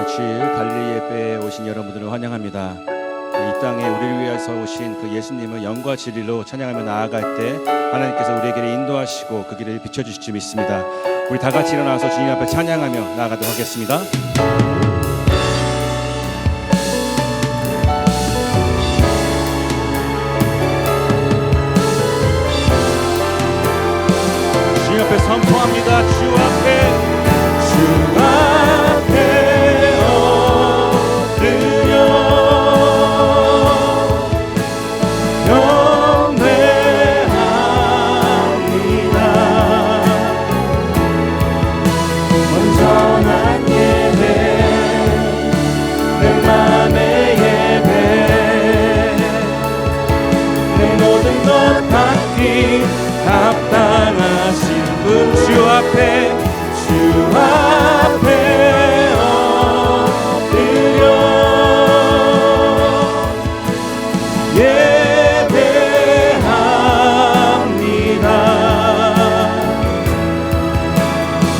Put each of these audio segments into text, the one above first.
주일 갈릴리 예배에 오신 여러분들을 환영합니다. 이 땅에 우리를 위해서 오신 그 예수님을 영과 진리로 찬양하며 나아갈 때 하나님께서 우리에게 인도하시고 그 길을 비춰주실 줄 믿습니다. 우리 다 같이 일어나서 주님 앞에 찬양하며 나아가도록 하겠습니다. 주님 앞에 선포합니다. 주 앞에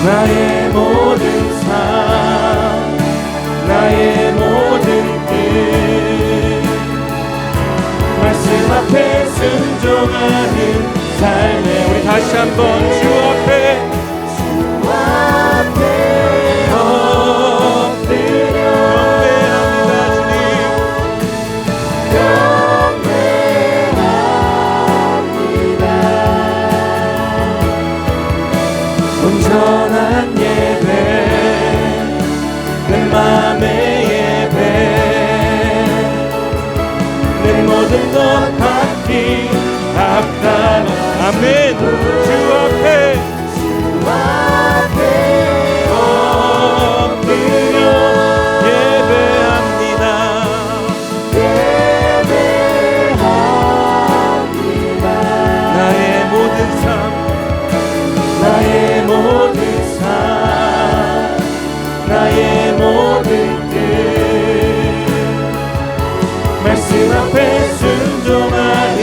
나의 모든 삶, 나의 모든 뜻, 말씀 앞에 순종하는 삶에 우리 다시 한번 주 앞에 엎드려 온전한 예배, 내 맘의 예배, 내 모든 것 받기 합당한 아멘. 주 앞에 엎드려 예배합니다. 나의 모든 삶, 나의 모든 삶, 나의 모든 뜻, 말씀 앞에 순종하는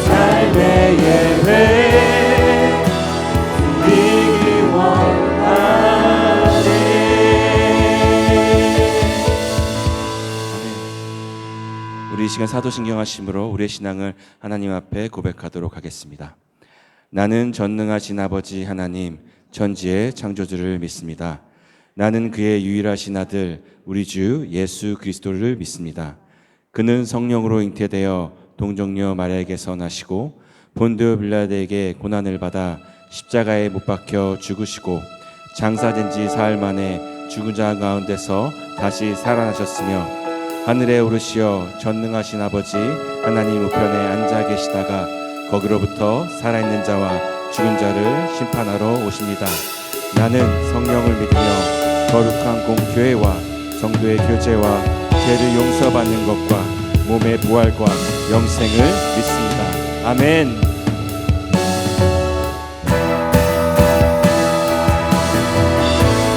삶의 예배 드리기 원하네. 우리 이 시간 사도신경 하심으로 우리의 신앙을 하나님 앞에 고백하도록 하겠습니다. 나는 전능하신 아버지 하나님 천지의 창조주를 믿습니다. 나는 그의 유일하신 아들 우리 주 예수 그리스도를 믿습니다. 그는 성령으로 잉태되어 동정녀 마리아에게서 나시고 본디오 빌라도에게 고난을 받아 십자가에 못 박혀 죽으시고 장사된 지 사흘 만에 죽은 자 가운데서 다시 살아나셨으며 하늘에 오르시어 전능하신 아버지 하나님 우편에 앉아 계시다가 거기로부터 살아있는 자와 죽은 자를 심판하러 오십니다. 나는 성령을 믿으며 거룩한 공교회와 성도의 교제와 죄를 용서받는 것과 몸의 부활과 영생을 믿습니다. 아멘.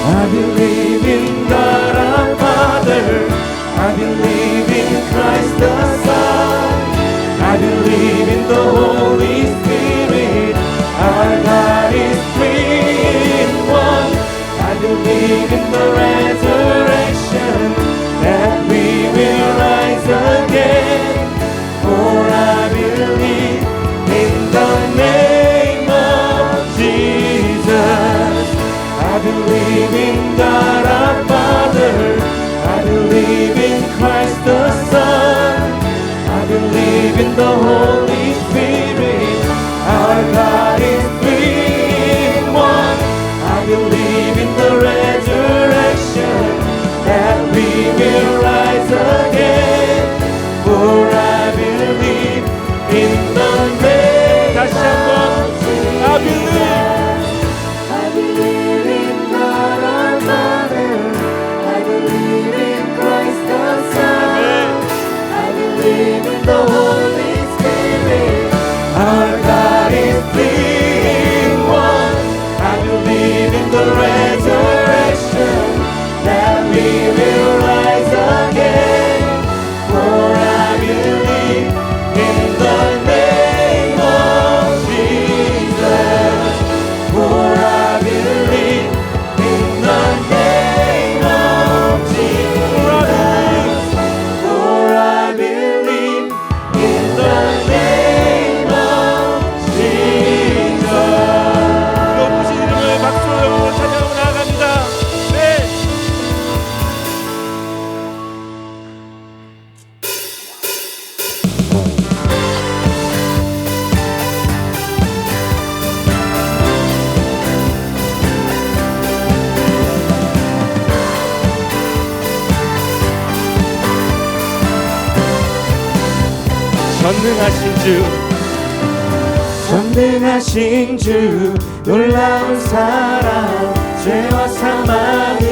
I believe in God our Father, I believe in Christ the Son, I believe in the Holy Spirit, our God is three in one. I believe in the resurrection, that we will rise again. For I believe in the name of Jesus. I believe in God our Father, I believe in Christ the Son, I believe in the Holy Spirit, our God is three in one. I believe in the resurrection, that we will rise again. For I believe in the name 다시 한번 of Jesus. I believe. I believe in God our Father, I believe in Christ the Son, I believe in the Holy Spirit. 전능하신 주, 전능하신 주, 놀라운 사랑, 죄와 사망을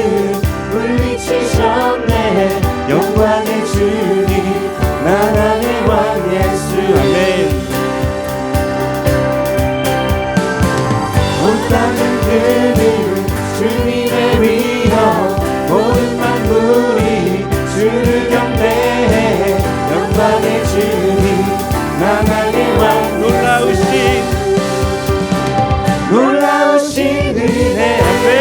물리치셨네. 영광의 주님, 나라의 왕 예수. 아멘. 온 땅을 드는 주님의 위엄, 모든 만물이 주를 경배해. 영광의 주님, 나라의 왕 놀라우신 은혜. 아멘.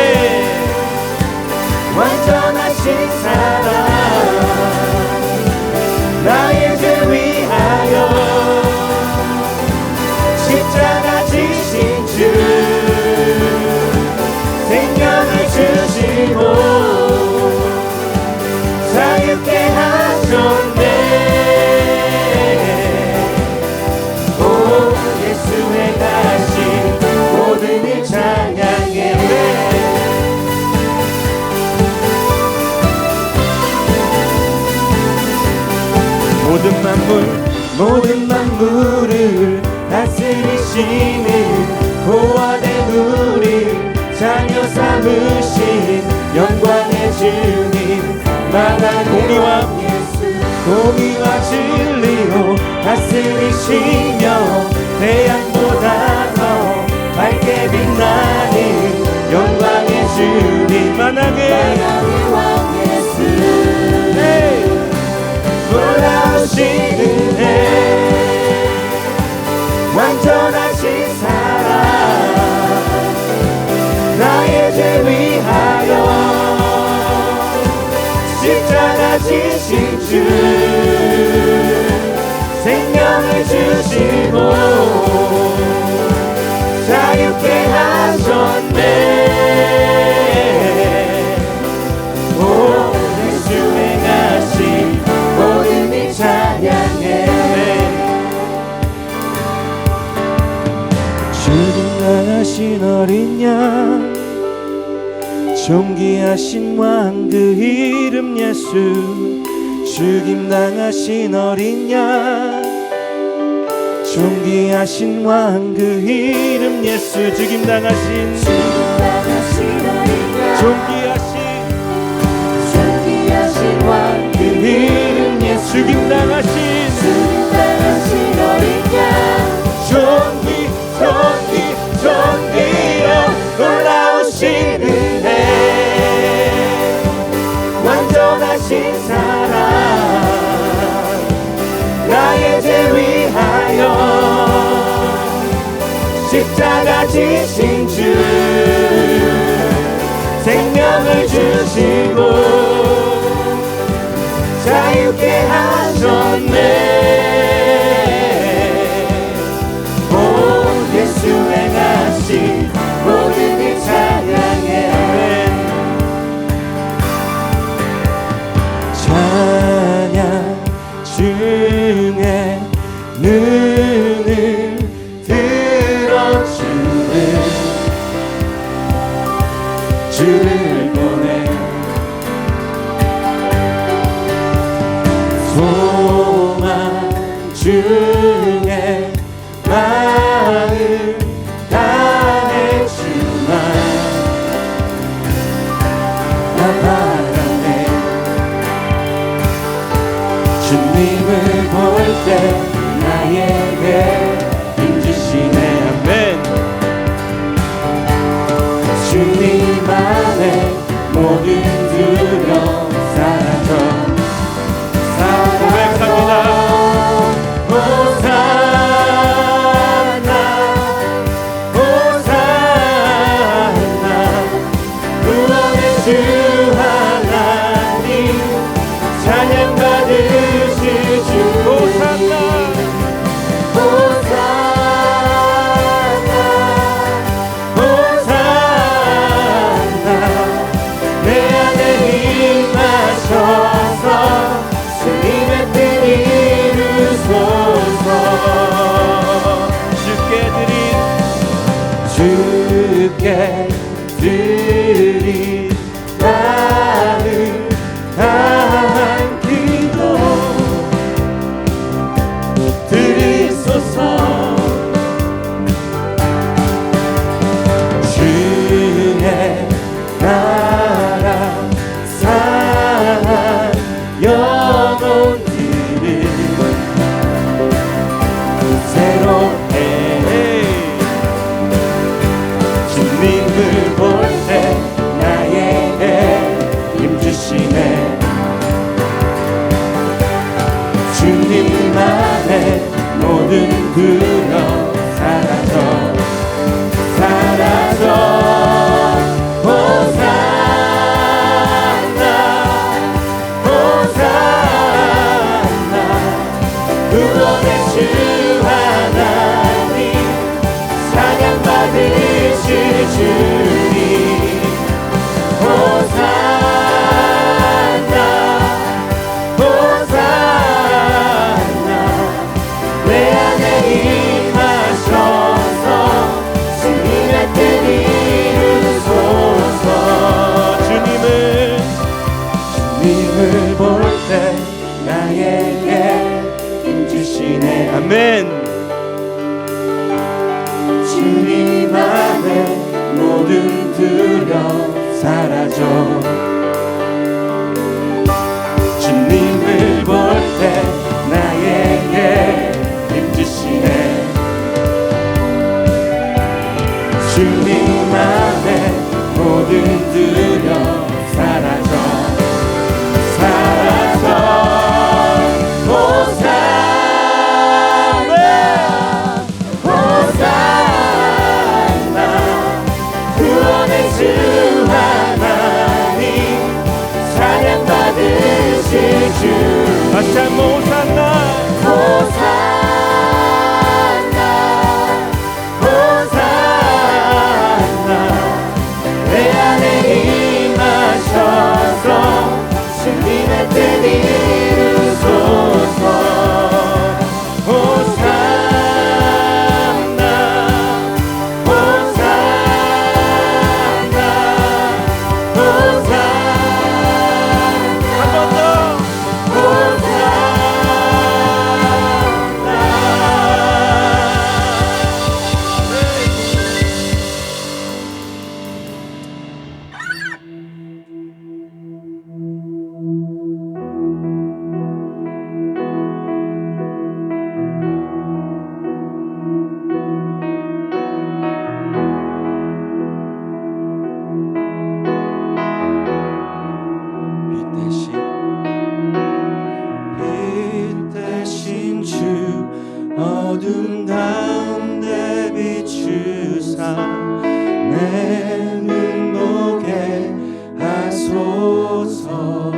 완전하신 사랑, 나의 죄 위하여 십자가 지신 주, 생명을 주시고 자유케 하셨네. 오 예수의 가신 모든 일 찬양해. 모든 만물을 다스리시는 고아된 우리 자녀 삼으신 영광의 주님, 나라의 공의와 예수, 공의와 진리로 다스리시며 태양보다 더 밝게 빛나는 영광의 주님, 만왕의 왕 예수. 놀라우신 은혜, 완전하신 사랑, 나의 죄 위하여 십자가 지신 주, 생명을 주시고 자유케 하셨네. 오 예수의 가신 모든 이 찬양해. 주님하신 어린 양, 존귀하신 왕 그 이름 예수. 죽임당하신 어린 양, 존귀하신 왕 그 이름 예수. 죽임당하신 어린 양, 존귀하신 왕 그 이름 예수. 죽임당하신 어린 양, 존귀여 놀라우신 은혜, 완전하신 사랑, 나의 죄 위하여 십자가 지신 주, 생명을 주시고 자유케 하셨네. 오 예수의 가신 모든 이 찬양해. 찬양 중에 눈을 들어주는 주를 보내. 소망 중에 마음 다해 주만 나 바라네. 주님을 볼 때 나에게 힘주시네. 아멘. 주님 안에 모든 두려움 사라져. 고백합니다. 내 안에 모든 두려움 사라져 사라져 호산나 호산나 구원의 주 하나님 찬양 받으실 주님 호산나 호산나 내 안에 임하셔서 주님의 뜻 이루소서 주님을 볼 때 나에게 힘주시네 아멘 주님 안에 모든 두려움 사라져 주님을 볼 때 나에게 힘주시네 주님 안에 모든 두려움 사라져 사라져 호산나 호산나 구원의 주 하나님 찬양 받으실 주 다시 한번 호산나 호산나 호산나 내 안에 임하셔서 주님의 뜻 이루소서 호산나 호산나 호산나 한 번 더 빛 대신 주 어둠 가운데 비추사 내 눈 보게 하소서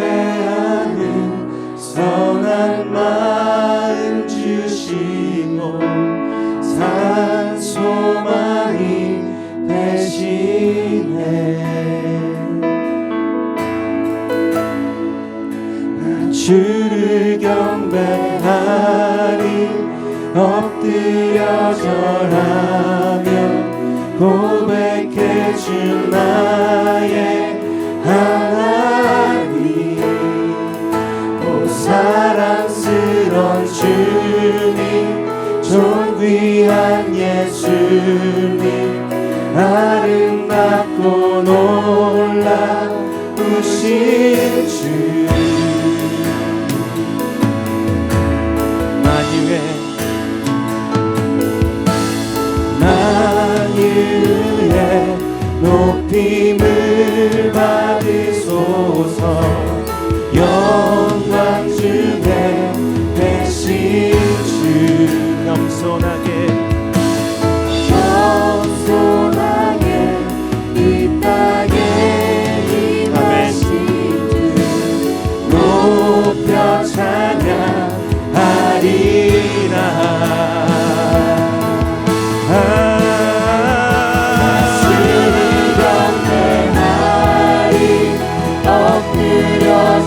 예배하는 선한 마음 주시고 산 소망이 되시네 주를 경배하리 엎드려 절하며 고백해 주 나의 하나님 오 사랑스런 주님 존귀한 예수님 아름답고 놀라우신 주 만유의 높임을 받으소서 영광 중에 되신 주 겸손하게 이 땅에 임하신 주 높여 찬양하리라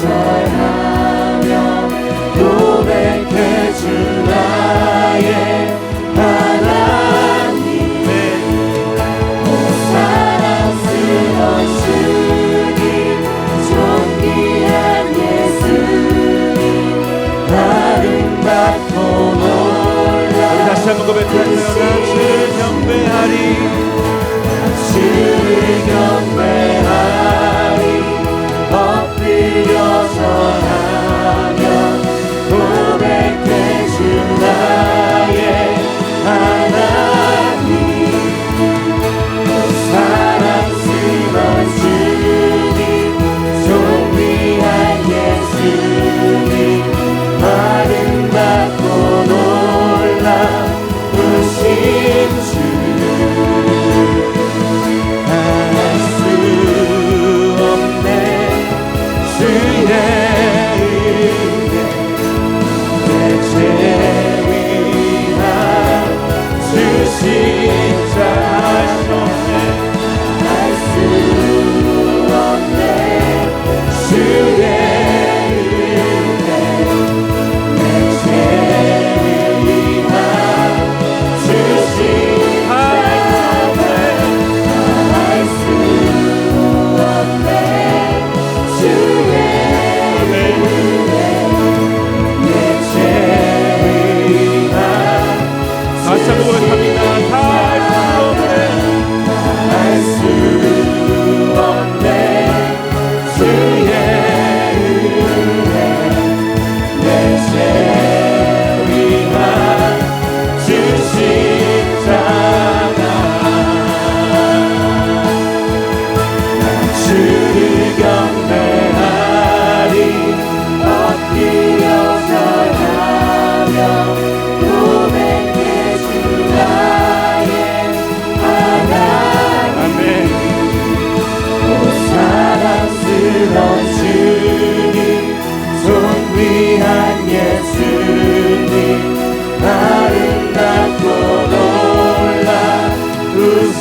절하며 고백해 주 나의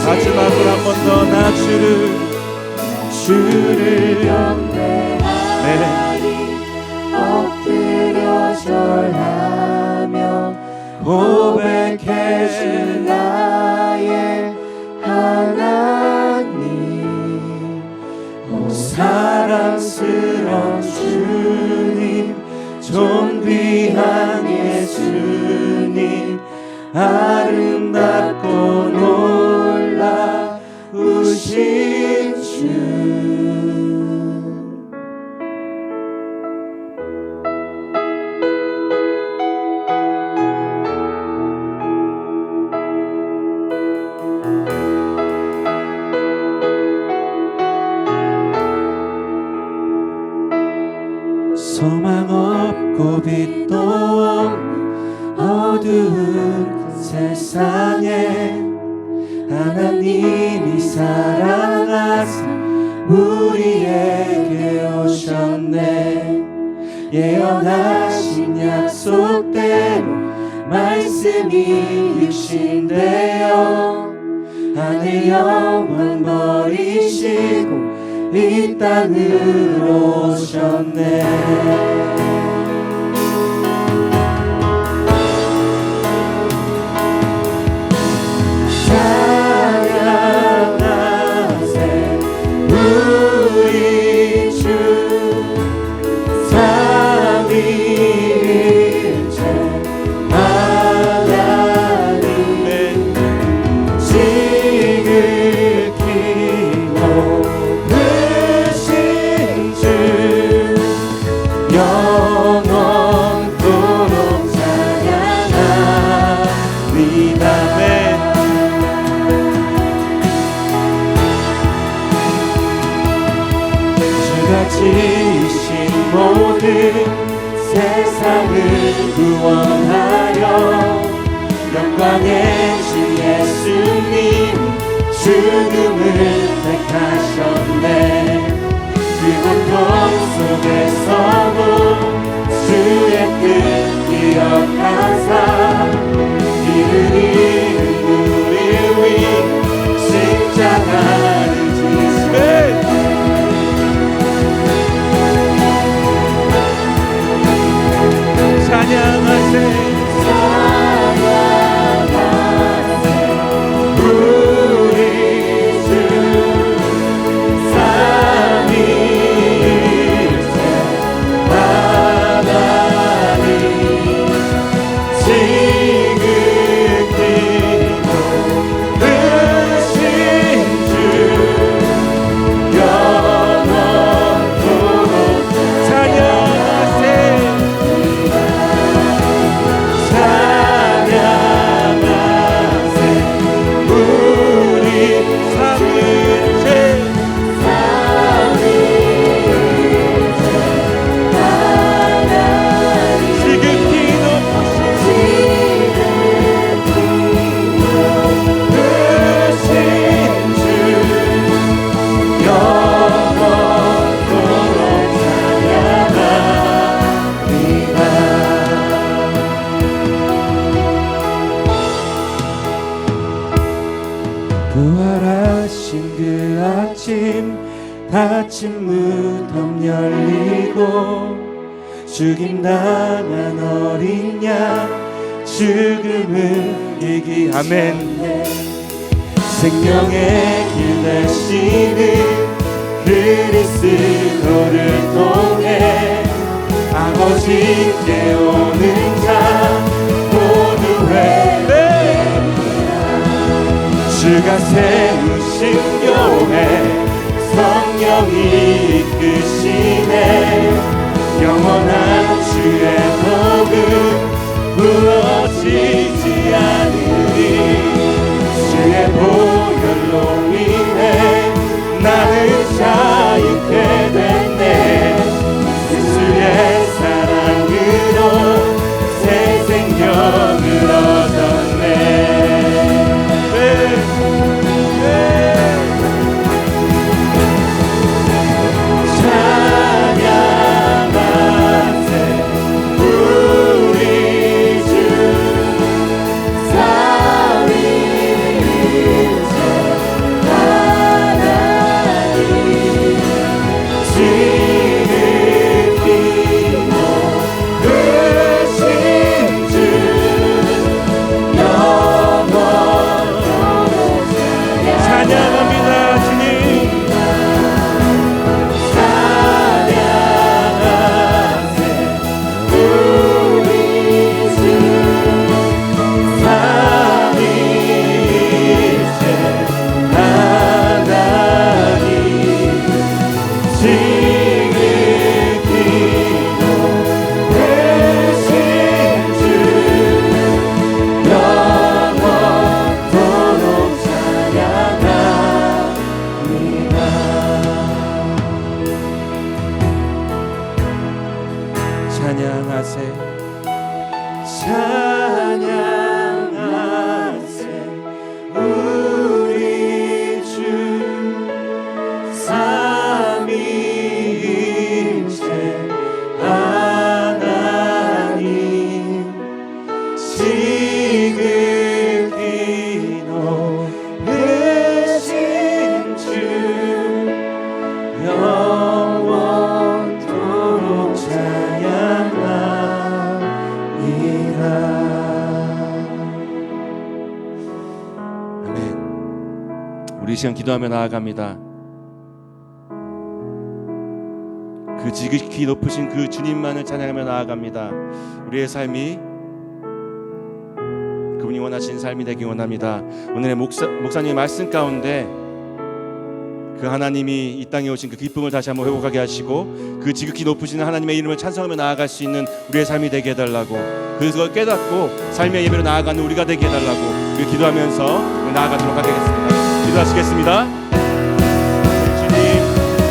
마지막으로 한 번 더 나 주를 경배하리 엎드려 절하며 고백해 주 나의 하나님 사랑스러운 주님 존귀한 예수님 아름답고 놀라우신 주 소망 없고 빛도 없는 어두운 세상에 하나님이 사랑하사 우리에게 오셨네 예언하신 약속대로 말씀이 육신되어 하늘 영광 버리시고 이 땅으로 오셨네 찬양하세 우리 주 삼위일체 하나님 지극히 높으신 주 영원토록 찬양합니다 주가 지으신 모든 세상을 구원하여 영광의 주 예수님 죽음을 택하셨네 그 고통 속에서도 주의 뜻 기억하사 이를 우리 위 십자가를 지시네 찬양하세 우리 주 삼위일체 하나님 지극히 높으신 주 영원토록 찬양하세 찬양하세 우리 삼위일체 지극히 높으신 주 영원토록 찬양합니다 부활하신 그 아침 닫힌 무덤 열리고 죽임당한 어린 양 죽음을 이기 아멘 생명의 길 되시는 그리스도를 통해 아버지께 오는 자 모두 회개하리라 주가 세우신 교회 성령이 이끄시네 영원한 주의 복음 부어지지 않으리 주의 보혈로 인해 나는 자유케 됐네 예수의 사랑으로 새 생명을 얻었네 찬양하세 우리 주 삼위일체 우리 이 시간 기도하며 나아갑니다. 그 지극히 높으신 그 주님만을 찬양하며 나아갑니다. 우리의 삶이 그분이 원하신 삶이 되기 원합니다. 오늘의 목사님의 말씀 가운데 그 하나님이 이 땅에 오신 그 기쁨을 다시 한번 회복하게 하시고 그 지극히 높으신 하나님의 이름을 찬송하며 나아갈 수 있는 우리의 삶이 되게 해달라고, 그것을 깨닫고 삶의 예배로 나아가는 우리가 되게 해달라고 우리 기도하면서 나아가도록 하겠습니다. 기도하시겠습니다. 주님 우리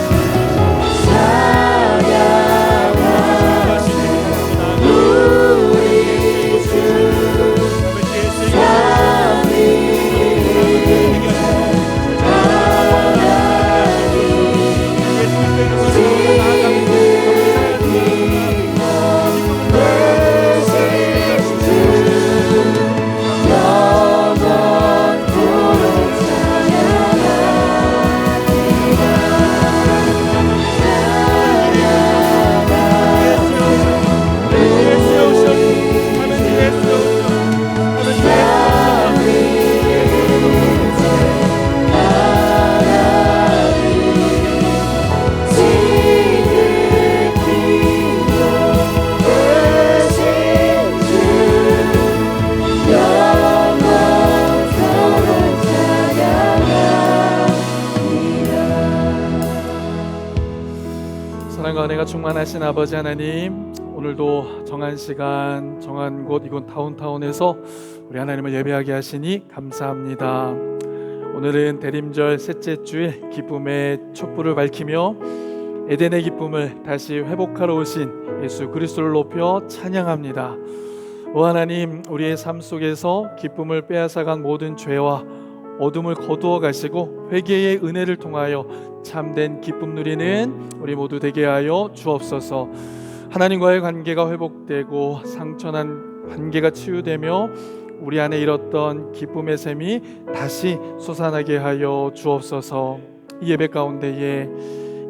주 사랑과 은혜가 충만하신 아버지 하나님, 오늘도 정한 시간 정한 곳 이곳 다운타운에서 우리 하나님을 예배하게 하시니 감사합니다. 오늘은 대림절 셋째 주일 기쁨의 촛불을 밝히며 에덴의 기쁨을 다시 회복하러 오신 예수 그리스도를 높여 찬양합니다. 오 하나님, 우리의 삶 속에서 기쁨을 빼앗아간 모든 죄와 어둠을 거두어 가시고 회개의 은혜를 통하여 참된 기쁨 누리는 우리 모두 되게 하여 주옵소서. 하나님과의 관계가 회복되고 상처난 관계가 치유되며 우리 안에 잃었던 기쁨의 샘이 다시 솟아나게 하여 주옵소서. 이 예배 가운데에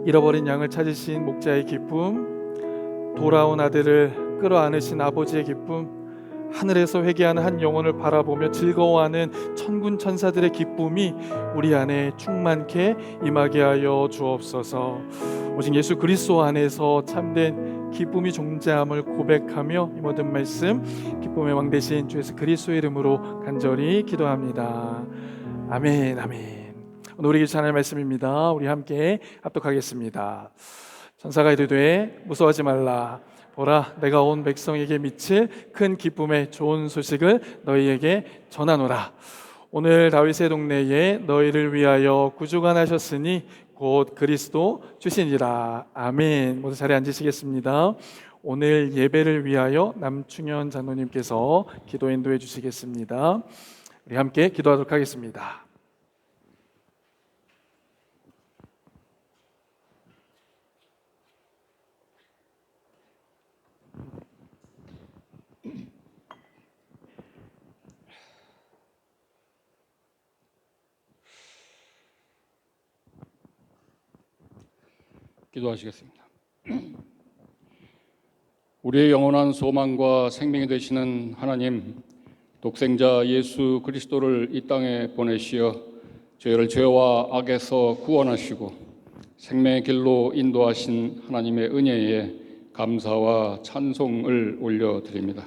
잃어버린 양을 찾으신 목자의 기쁨, 돌아온 아들을 끌어안으신 아버지의 기쁨, 하늘에서 회개하는 한 영혼을 바라보며 즐거워하는 천군 천사들의 기쁨이 우리 안에 충만케 임하게 하여 주옵소서. 오직 예수 그리스도 안에서 참된 기쁨이 존재함을 고백하며 이 모든 말씀 기쁨의 왕 되신 주 예수 그리스도의 이름으로 간절히 기도합니다. 아멘, 아멘. 오늘 우리 하나님의 말씀입니다. 우리 함께 합독하겠습니다. 천사가 이르되 무서워하지 말라. 보라, 내가 온 백성에게 미칠 큰 기쁨의 좋은 소식을 너희에게 전하노라. 오늘 다윗의 동네에 너희를 위하여 구주가 나셨으니 곧 그리스도 주시니라. 아멘. 모두 자리에 앉으시겠습니다. 오늘 예배를 위하여 남충현 장로님께서 기도 인도해 주시겠습니다. 우리 함께 기도하도록 하겠습니다. 기도하시겠습니다. 우리의 영원한 소망과 생명이 되시는 하나님, 독생자 예수 그리스도를 이 땅에 보내시어 저희를 죄와 악에서 구원하시고 생명의 길로 인도하신 하나님의 은혜에 감사와 찬송을 올려드립니다.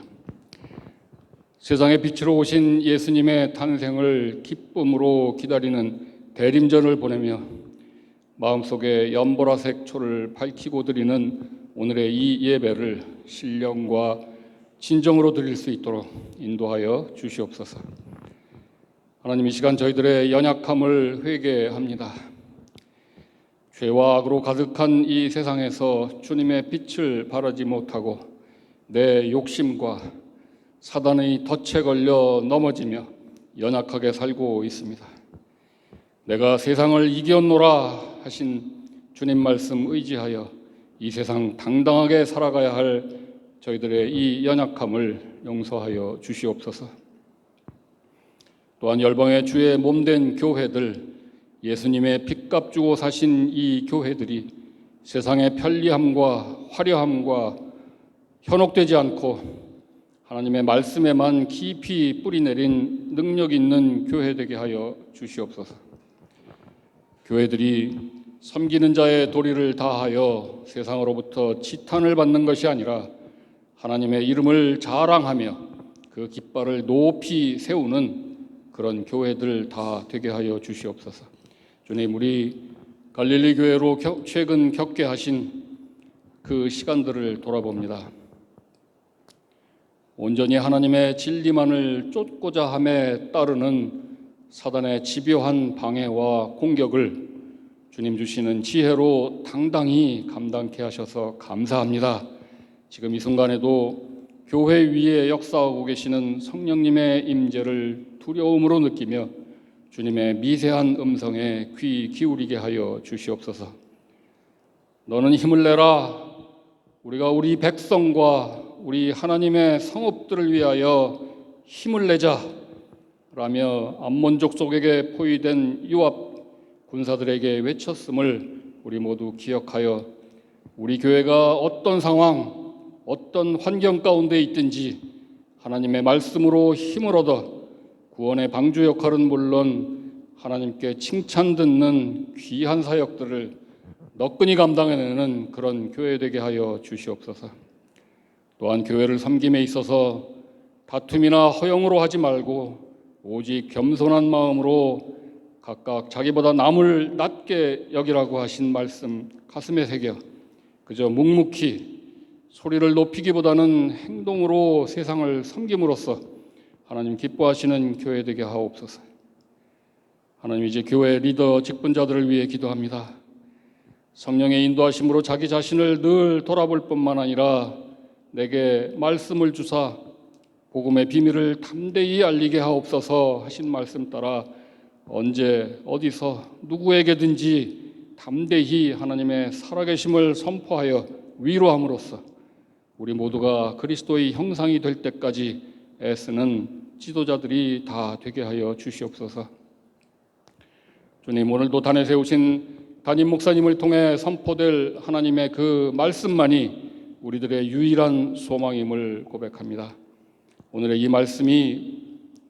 세상의 빛으로 오신 예수님의 탄생을 기쁨으로 기다리는 대림절을 보내며 마음속에 연보라색 초를 밝히고 드리는 오늘의 이 예배를 신령과 진정으로 드릴 수 있도록 인도하여 주시옵소서. 하나님, 이 시간 저희들의 연약함을 회개합니다. 죄와 악으로 가득한 이 세상에서 주님의 빛을 발하지 못하고 내 욕심과 사단의 덫에 걸려 넘어지며 연약하게 살고 있습니다. 내가 세상을 이겼노라 하신 주님 말씀 의지하여 이 세상 당당하게 살아가야 할 저희들의 이 연약함을 용서하여 주시옵소서. 또한 열방의 주의 몸된 교회들, 예수님의 핏값 주고 사신 이 교회들이 세상의 편리함과 화려함과 현혹되지 않고 하나님의 말씀에만 깊이 뿌리내린 능력 있는 교회 되게 하여 주시옵소서. 교회들이 섬기는 자의 도리를 다하여 세상으로부터 지탄을 받는 것이 아니라 하나님의 이름을 자랑하며 그 깃발을 높이 세우는 그런 교회들 다 되게 하여 주시옵소서. 주님, 우리 갈릴리 교회로 최근 겪게 하신 그 시간들을 돌아봅니다. 온전히 하나님의 진리만을 쫓고자 함에 따르는 사단의 집요한 방해와 공격을 주님 주시는 지혜로 당당히 감당케 하셔서 감사합니다. 지금 이 순간에도 교회 위에 역사하고 계시는 성령님의 임재를 두려움으로 느끼며 주님의 미세한 음성에 귀 기울이게 하여 주시옵소서. 너는 힘을 내라. 우리가 우리 백성과 우리 하나님의 성읍들을 위하여 힘을 내자 라며 암몬 족속에게 포위된 요압 군사들에게 외쳤음을 우리 모두 기억하여 우리 교회가 어떤 상황, 어떤 환경 가운데 있든지 하나님의 말씀으로 힘을 얻어 구원의 방주 역할은 물론 하나님께 칭찬 듣는 귀한 사역들을 너끈히 감당해내는 그런 교회 되게 하여 주시옵소서. 또한 교회를 섬김에 있어서 다툼이나 허영으로 하지 말고 오직 겸손한 마음으로 각각 자기보다 남을 낮게 여기라고 하신 말씀 가슴에 새겨 그저 묵묵히 소리를 높이기보다는 행동으로 세상을 섬김으로써 하나님 기뻐하시는 교회 되게 하옵소서. 하나님, 이제 교회 리더 직분자들을 위해 기도합니다. 성령의 인도하심으로 자기 자신을 늘 돌아볼 뿐만 아니라 내게 말씀을 주사 복음의 비밀을 담대히 알리게 하옵소서 하신 말씀 따라 언제 어디서 누구에게든지 담대히 하나님의 살아계심을 선포하여 위로함으로써 우리 모두가 그리스도의 형상이 될 때까지 애쓰는 지도자들이 다 되게 하여 주시옵소서. 주님, 오늘도 단에 세우신 담임 목사님을 통해 선포될 하나님의 그 말씀만이 우리들의 유일한 소망임을 고백합니다. 오늘의 이 말씀이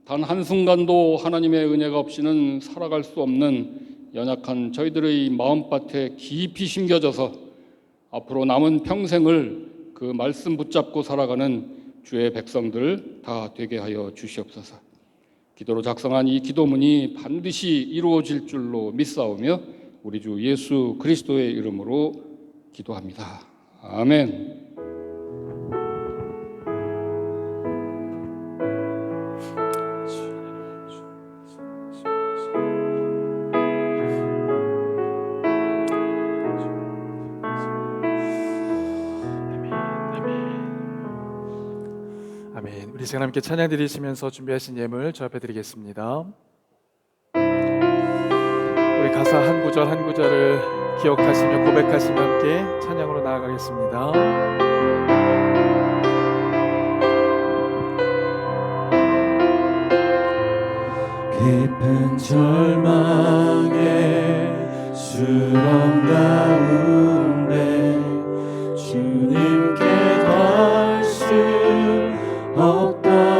단 한순간도 하나님의 은혜가 없이는 살아갈 수 없는 연약한 저희들의 마음밭에 깊이 심겨져서 앞으로 남은 평생을 그 말씀 붙잡고 살아가는 주의 백성들 다 되게 하여 주시옵소서. 기도로 작성한 이 기도문이 반드시 이루어질 줄로 믿사오며 우리 주 예수 그리스도의 이름으로 기도합니다. 아멘. 아멘. 우리 시간 함께 찬양 드리시면서 준비하신 예물 저 앞에 드리겠습니다. 우리 가사 한 구절 한 구절을 기억하시며 고백하시며 함께 찬양으로 나아가겠습니다. 깊은 절망의 수렁 가운데 주님께 갈 수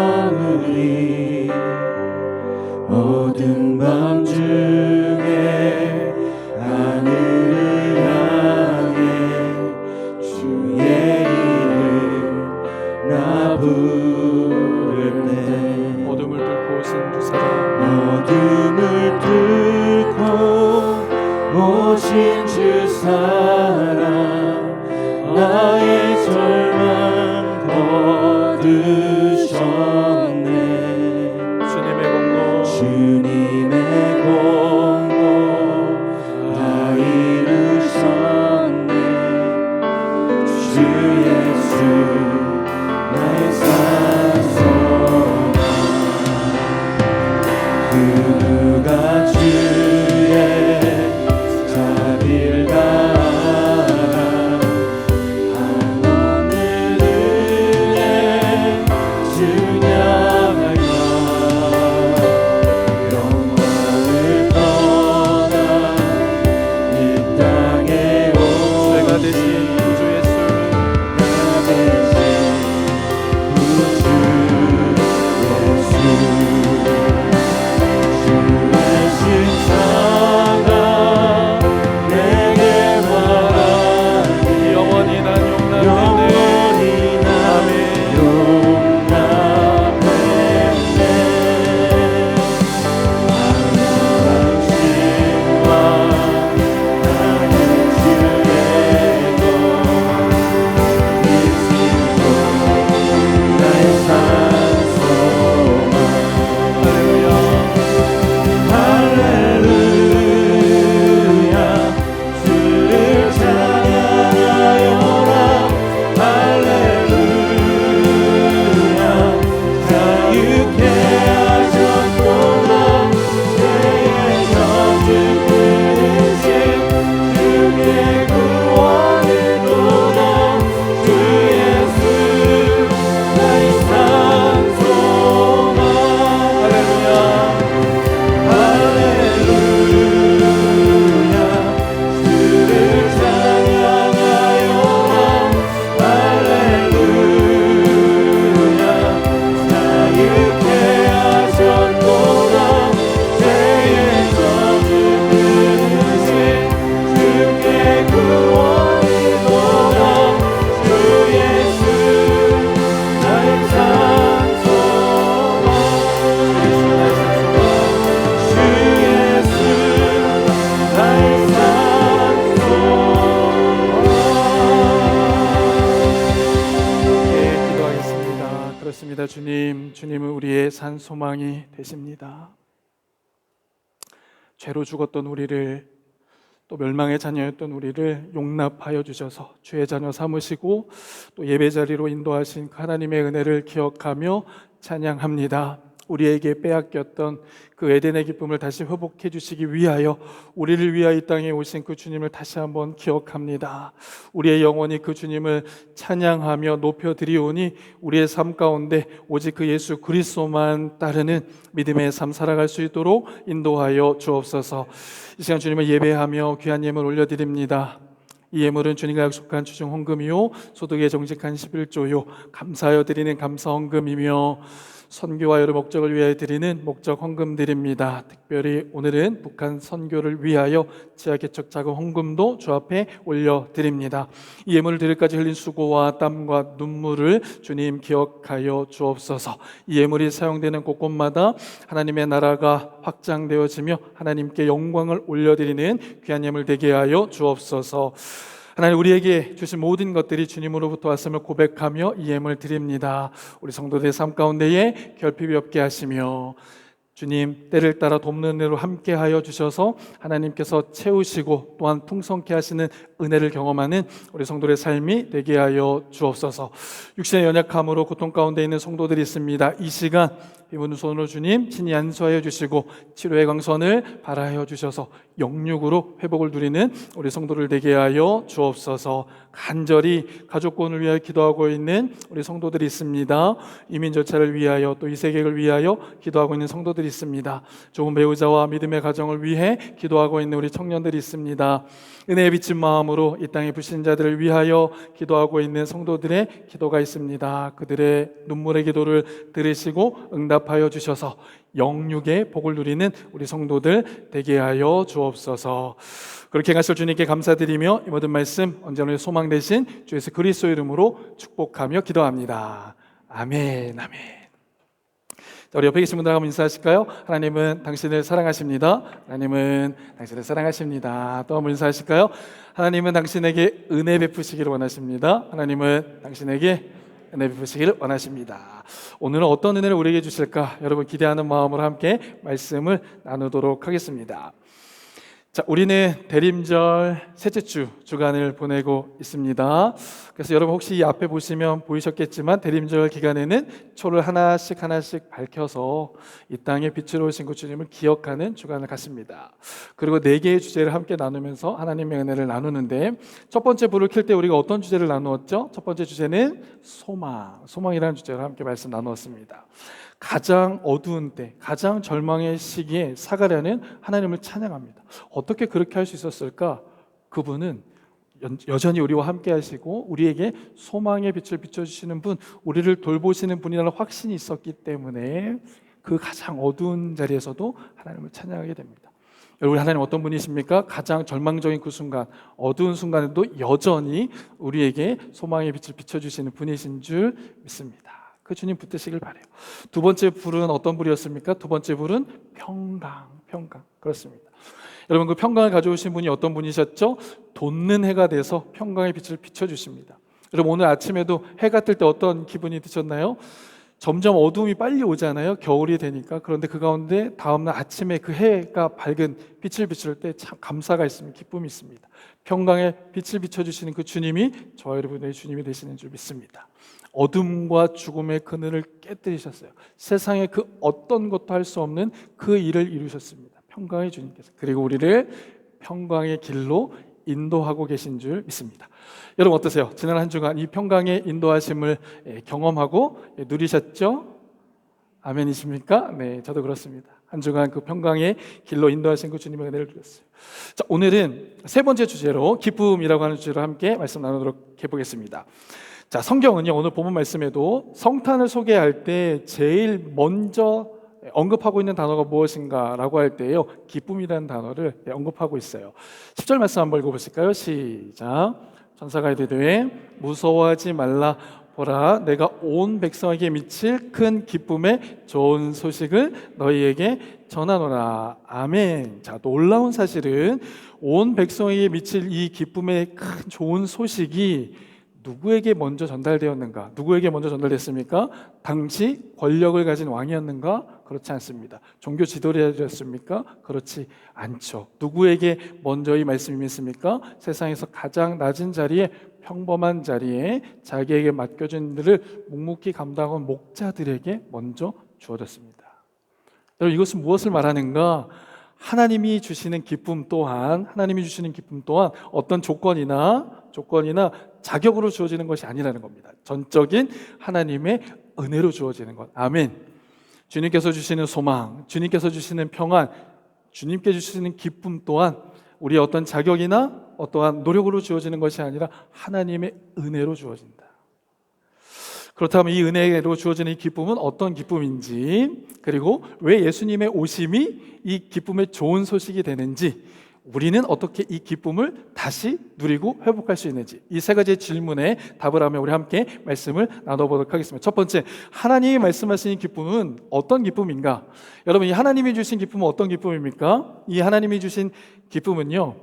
없다으니 어두운 밤 중에 하늘을 향해 주의 이름 나 부를 때 어둠을 뚫고 오신 주 사랑 어둠을 뚫고 오신 주 사랑 나의 절망 거두셨네 주님의 공로 주님의 공로 산 소망이 되십니다. 죄로 죽었던 우리를, 또 멸망의 자녀였던 우리를 용납하여 주셔서 주의 자녀 삼으시고 또 예배 자리로 인도하신 그 하나님의 은혜를 기억하며 찬양합니다. 우리에게 빼앗겼던 그 에덴의 기쁨을 다시 회복해 주시기 위하여 우리를 위하여 이 땅에 오신 그 주님을 다시 한번 기억합니다. 우리의 영혼이 그 주님을 찬양하며 높여드리오니 우리의 삶 가운데 오직 그 예수 그리스도만 따르는 믿음의 삶 살아갈 수 있도록 인도하여 주옵소서. 이 시간 주님을 예배하며 귀한 예물 올려드립니다. 이 예물은 주님과 약속한 주중 헌금이요 소득의 정직한 11조요 감사하여 드리는 감사 헌금이며 선교와 여러 목적을 위하여 드리는 목적 헌금 드립니다. 특별히 오늘은 북한 선교를 위하여 지하개척 자금 헌금도 주 앞에 올려드립니다. 이 예물을 드릴까지 흘린 수고와 땀과 눈물을 주님 기억하여 주옵소서. 이 예물이 사용되는 곳곳마다 하나님의 나라가 확장되어지며 하나님께 영광을 올려드리는 귀한 예물 되게 하여 주옵소서. 하나님, 우리에게 주신 모든 것들이 주님으로부터 왔음을 고백하며 이 예물 드립니다. 우리 성도들의 삶 가운데에 결핍이 없게 하시며 주님 때를 따라 돕는 은혜로 함께하여 주셔서 하나님께서 채우시고 또한 풍성케 하시는 은혜를 경험하는 우리 성도들의 삶이 되게 하여 주옵소서. 육신의 연약함으로 고통 가운데 있는 성도들이 있습니다. 이 시간 비무는 손으로 주님 친히 안수하여 주시고 치료의 강선을 발하여 주셔서 영육으로 회복을 누리는 우리 성도들 되게 하여 주옵소서. 간절히 가족권을 위하여 기도하고 있는 우리 성도들이 있습니다. 이민조차를 위하여 또 이 세계를 위하여 기도하고 있는 성도들이 있습니다. 좋은 배우자와 믿음의 가정을 위해 기도하고 있는 우리 청년들이 있습니다. 은혜에 비친 마음으로 이 땅의 불신자들을 위하여 기도하고 있는 성도들의 기도가 있습니다. 그들의 눈물의 기도를 들으시고 응답하여 주셔서 영육의 복을 누리는 우리 성도들 되게 하여 주옵소서. 그렇게 하실 주님께 감사드리며 이 모든 말씀 언제나 소망 되신 주 예수 그리스도 이름으로 축복하며 기도합니다. 아멘, 아멘. 자, 우리 옆에 계신 분들 한번 인사하실까요? 하나님은 당신을 사랑하십니다. 하나님은 당신을 사랑하십니다. 또 한번 인사하실까요? 하나님은 당신에게 은혜 베푸시기를 원하십니다. 하나님은 당신에게 은혜 베푸시기를 원하십니다. 오늘은 어떤 은혜를 우리에게 주실까? 여러분 기대하는 마음으로 함께 말씀을 나누도록 하겠습니다. 자, 우리는 대림절 셋째 주 주간을 보내고 있습니다. 그래서 여러분 혹시 이 앞에 보시면 보이셨겠지만 대림절 기간에는 초를 하나씩 밝혀서 이 땅에 빛으로 오신 그 주님을 기억하는 주간을 갖습니다. 그리고 4개의 주제를 함께 나누면서 하나님의 은혜를 나누는데 첫 번째 불을 켤 때 우리가 어떤 주제를 나누었죠? 첫 번째 주제는 소망이라는 주제로 함께 말씀 나누었습니다. 가장 어두운 때, 가장 절망의 시기에 사가랴는 하나님을 찬양합니다. 어떻게 그렇게 할 수 있었을까? 그분은 여전히 우리와 함께 하시고 우리에게 소망의 빛을 비춰주시는 분, 우리를 돌보시는 분이라는 확신이 있었기 때문에 그 가장 어두운 자리에서도 하나님을 찬양하게 됩니다. 여러분, 하나님 어떤 분이십니까? 가장 절망적인 그 순간, 어두운 순간에도 여전히 우리에게 소망의 빛을 비춰주시는 분이신 줄 믿습니다. 그 주님 붙드시길 바라요. 두 번째 불은 어떤 불이었습니까? 두 번째 불은 평강. 그렇습니다. 여러분, 그 평강을 가져오신 분이 어떤 분이셨죠? 돋는 해가 돼서 평강의 빛을 비춰주십니다. 여러분, 오늘 아침에도 해가 뜰 때 어떤 기분이 드셨나요? 점점 어두움이 빨리 오잖아요. 겨울이 되니까. 그런데 그 가운데 다음날 아침에 그 해가 밝은 빛을 비출 때 참 감사가 있습니다. 기쁨이 있습니다. 평강의 빛을 비춰주시는 그 주님이 저와 여러분의 주님이 되시는 줄 믿습니다. 어둠과 죽음의 그늘을 깨뜨리셨어요. 세상에 그 어떤 것도 할 수 없는 그 일을 이루셨습니다. 평강의 주님께서. 그리고 우리를 평강의 길로 인도하고 계신 줄 믿습니다. 여러분 어떠세요? 지난 한 주간 이 평강의 인도하심을 경험하고 누리셨죠? 아멘이십니까? 네, 저도 그렇습니다. 한 주간 그 평강의 길로 인도하신 그 주님의 은혜를 누렸어요. 자, 오늘은 세 번째 주제로 기쁨이라고 하는 주제로 함께 말씀 나누도록 해보겠습니다. 자, 성경은요, 오늘 본문 말씀에도 성탄을 소개할 때 제일 먼저 언급하고 있는 단어가 무엇인가라고 할 때요, 기쁨이라는 단어를 언급하고 있어요. 10절 말씀 한번 읽어보실까요? 시작. 천사가 이르되 무서워하지 말라. 보라, 내가 온 백성에게 미칠 큰 기쁨의 좋은 소식을 너희에게 전하노라. 아멘. 자, 놀라운 사실은 온 백성에게 미칠 이 기쁨의 큰 좋은 소식이 누구에게 먼저 전달되었는가? 누구에게 먼저 전달됐습니까? 당시 권력을 가진 왕이었는가? 그렇지 않습니다. 종교 지도자였습니까? 그렇지 않죠. 누구에게 먼저 이 말씀이 있습니까? 세상에서 가장 낮은 자리에, 평범한 자리에 자기에게 맡겨진 일을 묵묵히 감당한 목자들에게 먼저 주어졌습니다. 여러분, 이것은 무엇을 말하는가? 하나님이 주시는 기쁨 또한 어떤 조건이나 자격으로 주어지는 것이 아니라는 겁니다. 전적인 하나님의 은혜로 주어지는 것. 아멘. 주님께서 주시는 소망, 주님께서 주시는 평안, 주님께 주시는 기쁨 또한 우리의 어떤 자격이나 어떠한 노력으로 주어지는 것이 아니라 하나님의 은혜로 주어진다. 그렇다면 이 은혜로 주어지는 이 기쁨은 어떤 기쁨인지, 그리고 왜 예수님의 오심이 이 기쁨의 좋은 소식이 되는지, 우리는 어떻게 이 기쁨을 다시 누리고 회복할 수 있는지, 이 세 가지의 질문에 답을 하며 우리 함께 말씀을 나눠보도록 하겠습니다. 첫 번째, 하나님이 말씀하신 기쁨은 어떤 기쁨인가? 여러분, 이 하나님이 주신 기쁨은 어떤 기쁨입니까? 이 하나님이 주신 기쁨은요,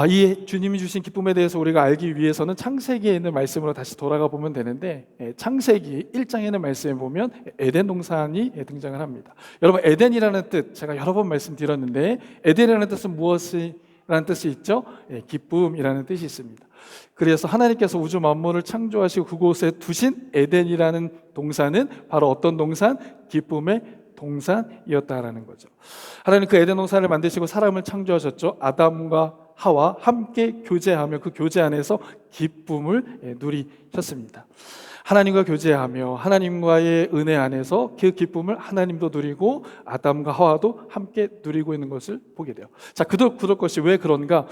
이 주님이 주신 기쁨에 대해서 우리가 알기 위해서는 창세기에 있는 말씀으로 다시 돌아가 보면 되는데, 창세기 1장에 있는 말씀에 보면 에덴 동산이 등장을 합니다. 여러분, 에덴이라는 뜻 제가 여러 번 말씀드렸는데, 에덴이라는 뜻은 무엇이라는 뜻이 있죠? 기쁨이라는 뜻이 있습니다. 그래서 하나님께서 우주 만물을 창조하시고 그곳에 두신 에덴이라는 동산은 바로 어떤 동산? 기쁨의 동산이었다라는 거죠. 하나님 그 에덴 동산을 만드시고 사람을 창조하셨죠. 아담과 하와 함께 교제하며 그 교제 안에서 기쁨을 누리셨습니다. 하나님과 교제하며 하나님과의 은혜 안에서 그 기쁨을 하나님도 누리고 아담과 하와도 함께 누리고 있는 것을 보게 돼요. 자, 그럴 것이 왜 그런가?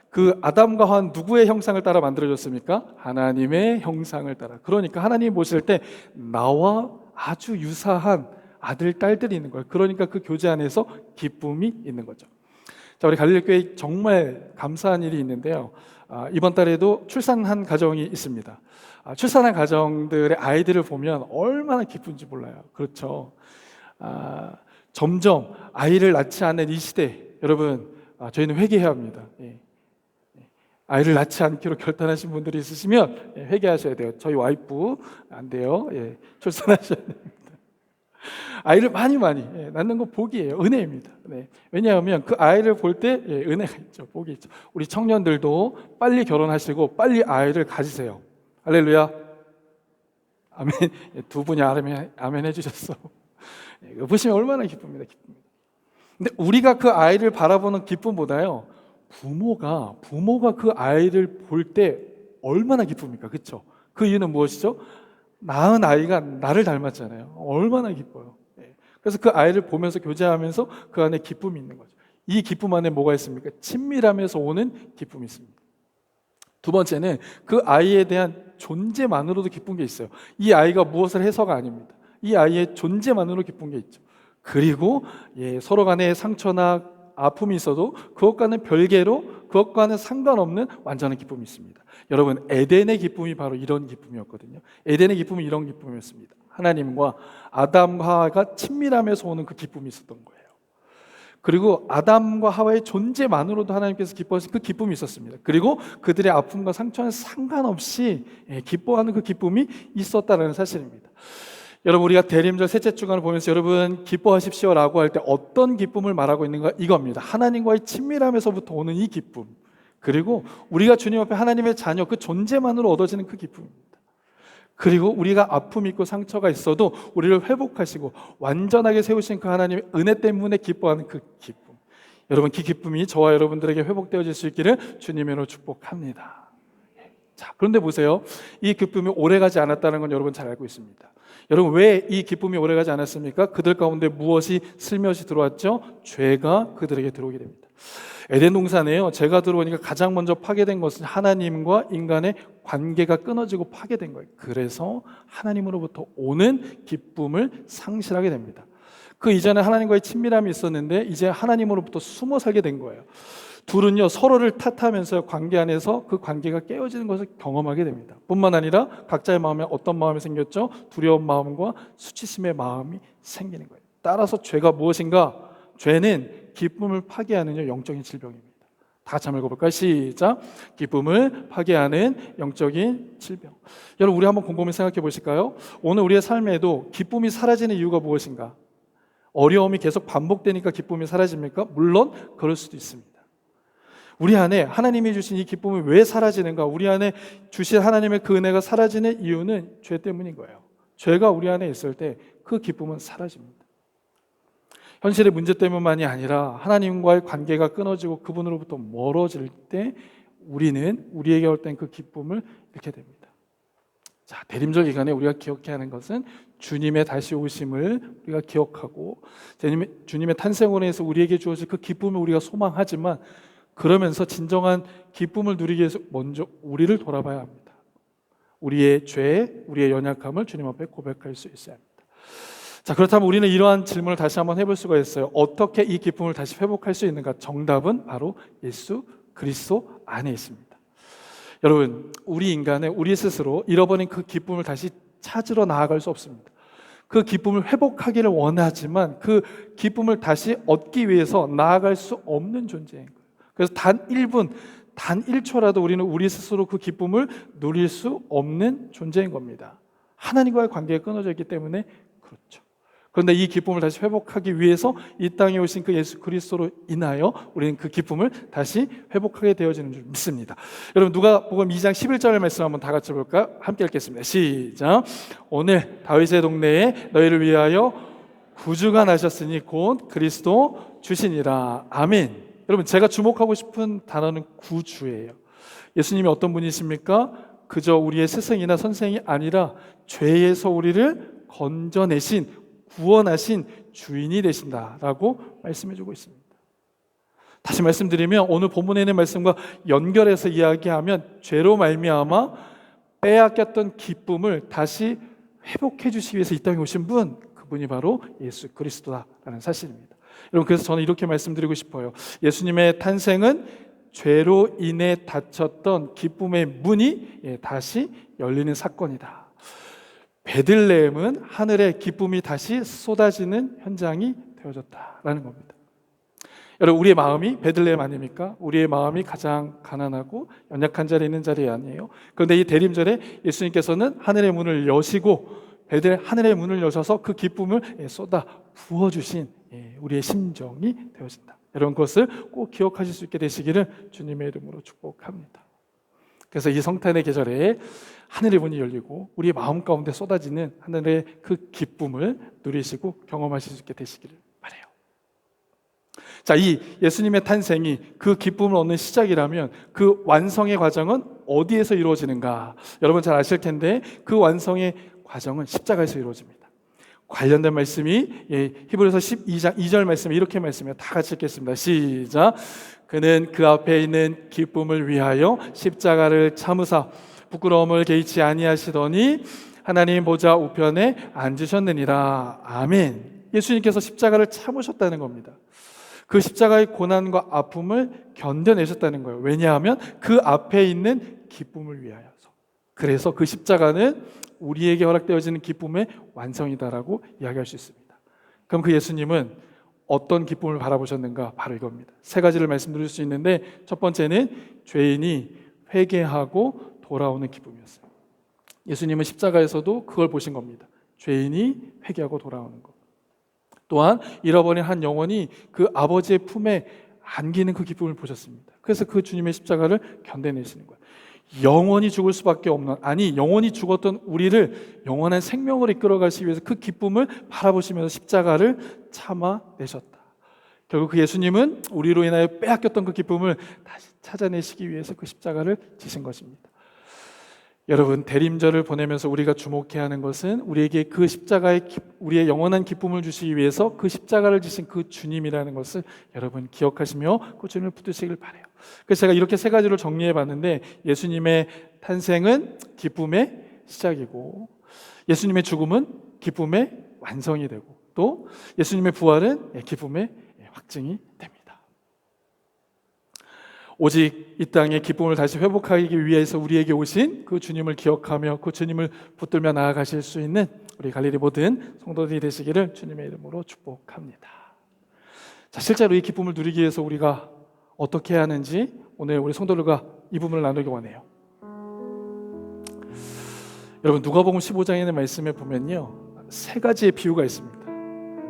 그 아담과 하와는 누구의 형상을 따라 만들어졌습니까? 하나님의 형상을 따라. 그러니까 하나님 보실 때 나와 아주 유사한 아들, 딸들이 있는 거예요. 그러니까 그 교제 안에서 기쁨이 있는 거죠. 자, 우리 갈릴리교회 정말 감사한 일이 있는데요. 이번 달에도 출산한 가정이 있습니다. 출산한 가정들의 아이들을 보면 얼마나 기쁜지 몰라요. 그렇죠. 점점 아이를 낳지 않는 이 시대, 여러분, 저희는 회개해야 합니다. 아이를 낳지 않기로 결단하신 분들이 있으시면 회개하셔야 돼요. 저희 와이프 안 돼요. 출산하셔야 됩니다. 아이를 많이 낳는 건 복이에요. 은혜입니다. 왜냐하면 그 아이를 볼 때 은혜가 있죠. 복이 있죠. 우리 청년들도 빨리 결혼하시고 빨리 아이를 가지세요. 할렐루야. 아멘. 두 분이 아멘 해주셨어. 보시면 얼마나 기쁩니다. 근데 우리가 그 아이를 바라보는 기쁨보다요, 부모가 그 아이를 볼 때 얼마나 기쁩니까? 그렇죠? 그 이유는 무엇이죠? 낳은 아이가 나를 닮았잖아요. 얼마나 기뻐요. 그래서 그 아이를 보면서 교제하면서 그 안에 기쁨이 있는 거죠. 이 기쁨 안에 뭐가 있습니까? 친밀함에서 오는 기쁨이 있습니다. 두 번째는 그 아이에 대한 존재만으로도 기쁜 게 있어요. 이 아이가 무엇을 해서가 아닙니다. 이 아이의 존재만으로 기쁜 게 있죠. 그리고 서로 간에 상처나 아픔이 있어도 그것과는 별개로, 그것과는 상관없는 완전한 기쁨이 있습니다. 여러분, 에덴의 기쁨이 바로 이런 기쁨이었거든요. 에덴의 기쁨이 이런 기쁨이었습니다. 하나님과 아담과 하와가 친밀함에서 오는 그 기쁨이 있었던 거예요. 그리고 아담과 하와의 존재만으로도 하나님께서 기뻐하신 그 기쁨이 있었습니다. 그리고 그들의 아픔과 상처는 상관없이 기뻐하는 그 기쁨이 있었다는 사실입니다. 여러분, 우리가 대림절 셋째 주간을 보면서 여러분 기뻐하십시오라고 할 때 어떤 기쁨을 말하고 있는가? 이겁니다. 하나님과의 친밀함에서부터 오는 이 기쁨, 그리고 우리가 주님 앞에 하나님의 자녀, 그 존재만으로 얻어지는 그 기쁨입니다. 그리고 우리가 아픔이 있고 상처가 있어도 우리를 회복하시고 완전하게 세우신 그 하나님의 은혜 때문에 기뻐하는 그 기쁨, 여러분, 그 기쁨이 저와 여러분들에게 회복되어질 수 있기를 주님으로 축복합니다. 자, 그런데 보세요. 이 기쁨이 오래가지 않았다는 건 여러분 잘 알고 있습니다. 여러분, 왜 이 기쁨이 오래가지 않았습니까? 그들 가운데 무엇이 슬며시 들어왔죠? 죄가 그들에게 들어오게 됩니다. 에덴 동산에요, 죄가 들어오니까 가장 먼저 파괴된 것은 하나님과 인간의 관계가 끊어지고 파괴된 거예요. 그래서 하나님으로부터 오는 기쁨을 상실하게 됩니다. 그 이전에 하나님과의 친밀함이 있었는데 이제 하나님으로부터 숨어 살게 된 거예요. 둘은요, 서로를 탓하면서 관계 안에서 그 관계가 깨어지는 것을 경험하게 됩니다. 뿐만 아니라 각자의 마음에 어떤 마음이 생겼죠? 두려운 마음과 수치심의 마음이 생기는 거예요. 따라서 죄가 무엇인가? 죄는 기쁨을 파괴하는 영적인 질병입니다. 다 같이 한번 읽어볼까요? 시작. 기쁨을 파괴하는 영적인 질병. 여러분, 우리 한번 곰곰이 생각해 보실까요? 오늘 우리의 삶에도 기쁨이 사라지는 이유가 무엇인가? 어려움이 계속 반복되니까 기쁨이 사라집니까? 물론 그럴 수도 있습니다. 우리 안에 하나님이 주신 이 기쁨이 왜 사라지는가? 우리 안에 주신 하나님의 그 은혜가 사라지는 이유는 죄 때문인 거예요. 죄가 우리 안에 있을 때 그 기쁨은 사라집니다. 현실의 문제 때문만이 아니라 하나님과의 관계가 끊어지고 그분으로부터 멀어질 때 우리는 우리에게 올 땐 그 기쁨을 잃게 됩니다. 자, 대림절 기간에 우리가 기억해야 하는 것은 주님의 다시 오심을 우리가 기억하고 주님의 탄생으로 해서 우리에게 주어질 그 기쁨을 우리가 소망하지만 그러면서 진정한 기쁨을 누리기 위해서 먼저 우리를 돌아봐야 합니다. 우리의 죄, 우리의 연약함을 주님 앞에 고백할 수 있어야 합니다. 자, 그렇다면 우리는 이러한 질문을 다시 한번 해볼 수가 있어요. 어떻게 이 기쁨을 다시 회복할 수 있는가? 정답은 바로 예수 그리스도 안에 있습니다. 여러분, 우리 인간은 우리 스스로 잃어버린 그 기쁨을 다시 찾으러 나아갈 수 없습니다. 그 기쁨을 회복하기를 원하지만 그 기쁨을 다시 얻기 위해서 나아갈 수 없는 존재인 거예요. 그래서 단 1분, 단 1초라도 우리는 우리 스스로 그 기쁨을 누릴 수 없는 존재인 겁니다. 하나님과의 관계가 끊어져 있기 때문에 그렇죠. 그런데 이 기쁨을 다시 회복하기 위해서 이 땅에 오신 그 예수 그리스도로 인하여 우리는 그 기쁨을 다시 회복하게 되어지는 줄 믿습니다. 여러분, 누가복음 2장 11절 말씀 한번 다 같이 볼까요? 함께 읽겠습니다. 시작. 오늘 다윗의 동네에 너희를 위하여 구주가 나셨으니 곧 그리스도 주시니라. 아멘. 여러분, 제가 주목하고 싶은 단어는 구주예요. 예수님이 어떤 분이십니까? 그저 우리의 스승이나 선생이 아니라 죄에서 우리를 건져내신, 구원하신 주인이 되신다라고 말씀해주고 있습니다. 다시 말씀드리면 오늘 본문에 있는 말씀과 연결해서 이야기하면 죄로 말미암아 빼앗겼던 기쁨을 다시 회복해 주시기 위해서 이 땅에 오신 분, 그분이 바로 예수 그리스도다라는 사실입니다. 여러분, 그래서 저는 이렇게 말씀드리고 싶어요. 예수님의 탄생은 죄로 인해 닫혔던 기쁨의 문이 다시 열리는 사건이다. 베들레헴은 하늘의 기쁨이 다시 쏟아지는 현장이 되어졌다라는 겁니다. 여러분, 우리의 마음이 베들레헴 아닙니까? 우리의 마음이 가장 가난하고 연약한 자리에 있는 자리 아니에요? 그런데 이 대림절에 예수님께서는 하늘의 문을 여시고 하늘의 문을 여셔서 그 기쁨을 쏟아 부어주신 우리의 심정이 되어진다. 여러분, 그것을 꼭 기억하실 수 있게 되시기를 주님의 이름으로 축복합니다. 그래서 이 성탄의 계절에 하늘의 문이 열리고 우리의 마음 가운데 쏟아지는 하늘의 그 기쁨을 누리시고 경험하실 수 있게 되시기를 바라요. 자, 이 예수님의 탄생이 그 기쁨을 얻는 시작이라면 그 완성의 과정은 어디에서 이루어지는가? 여러분 잘 아실 텐데 그 완성의 과정은 십자가에서 이루어집니다. 관련된 말씀이 히브리서 12장 2절 말씀에 이렇게 말씀해요. 다 같이 읽겠습니다. 시작. 그는 그 앞에 있는 기쁨을 위하여 십자가를 참으사 부끄러움을 개의치 아니하시더니 하나님 보좌 우편에 앉으셨느니라. 아멘. 예수님께서 십자가를 참으셨다는 겁니다. 그 십자가의 고난과 아픔을 견뎌내셨다는 거예요. 왜냐하면 그 앞에 있는 기쁨을 위하여서. 그래서 그 십자가는 우리에게 허락되어지는 기쁨의 완성이다라고 이야기할 수 있습니다. 그럼 그 예수님은 어떤 기쁨을 바라보셨는가? 바로 이겁니다. 세 가지를 말씀드릴 수 있는데 첫 번째는 죄인이 회개하고 돌아오는 기쁨이었어요. 예수님은 십자가에서도 그걸 보신 겁니다. 죄인이 회개하고 돌아오는 것. 또한 잃어버린 한 영혼이 그 아버지의 품에 안기는 그 기쁨을 보셨습니다. 그래서 그 주님의 십자가를 견뎌내시는 거예요. 영원히 죽을 수밖에 없는, 아니 영원히 죽었던 우리를 영원한 생명으로 이끌어가시기 위해서 그 기쁨을 바라보시면서 십자가를 참아내셨다. 결국 그 예수님은 우리로 인하여 빼앗겼던 그 기쁨을 다시 찾아내시기 위해서 그 십자가를 지신 것입니다. 여러분, 대림절을 보내면서 우리가 주목해야 하는 것은 우리에게 그 십자가의 우리의 영원한 기쁨을 주시기 위해서 그 십자가를 지신 그 주님이라는 것을 여러분 기억하시며 그 주님을 붙드시길 바라요. 그래서 제가 이렇게 세 가지로 정리해 봤는데 예수님의 탄생은 기쁨의 시작이고 예수님의 죽음은 기쁨의 완성이 되고 또 예수님의 부활은 기쁨의 확증이 됩니다. 오직 이 땅의 기쁨을 다시 회복하기 위해서 우리에게 오신 그 주님을 기억하며 그 주님을 붙들며 나아가실 수 있는 우리 갈릴리 모든 성도들이 되시기를 주님의 이름으로 축복합니다. 자, 실제로 이 기쁨을 누리기 위해서 우리가 어떻게 해야 하는지 오늘 우리 성도들과 이 부분을 나누기 원해요. 여러분, 누가복음 15장에 있는 말씀에 보면요, 세 가지의 비유가 있습니다.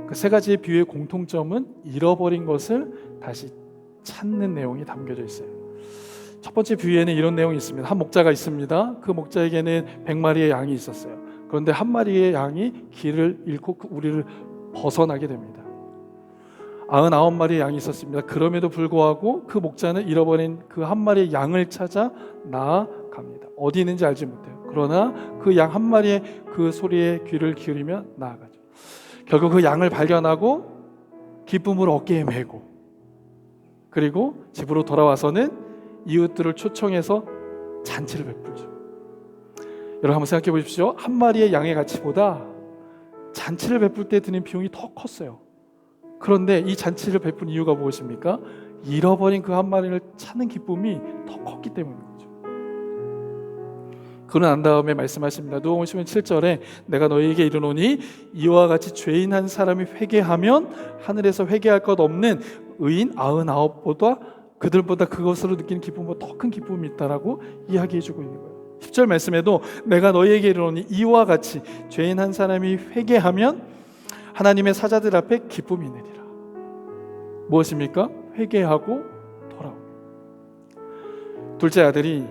그 세 가지의 비유의 공통점은 잃어버린 것을 다시 찾는 내용이 담겨져 있어요. 첫 번째 비유에는 이런 내용이 있습니다. 한 목자가 있습니다. 그 목자에게는 100마리의 양이 있었어요. 그런데 한 마리의 양이 길을 잃고 그 우리를 벗어나게 됩니다. 99마리의 양이 있었습니다. 그럼에도 불구하고 그 목자는 잃어버린 그 한 마리의 양을 찾아 나아갑니다. 어디 있는지 알지 못해요. 그러나 그 양 한 마리의 그 소리에 귀를 기울이며 나아가죠. 결국 그 양을 발견하고 기쁨을 어깨에 메고, 그리고 집으로 돌아와서는 이웃들을 초청해서 잔치를 베풀죠. 여러분, 한번 생각해 보십시오. 한 마리의 양의 가치보다 잔치를 베풀 때 드는 비용이 더 컸어요. 그런데 이 잔치를 베푼 이유가 무엇입니까? 잃어버린 그 한 마리를 찾는 기쁨이 더 컸기 때문인 거죠. 그러고 난 다음에 말씀하십니다. 누가복음 15장 7절에 내가 너희에게 이르노니 이와 같이 죄인 한 사람이 회개하면 하늘에서 회개할 것 없는 의인 99보다 그들보다 그것으로 느끼는 기쁨보다 더 큰 기쁨이 있다라고 이야기해 주고 있는 거예요. 10절 말씀에도 내가 너희에게 이르노니 이와 같이 죄인 한 사람이 회개하면 하나님의 사자들 앞에 기쁨이 있느니라. 무엇입니까? 회개하고 돌아오고. 둘째 아들이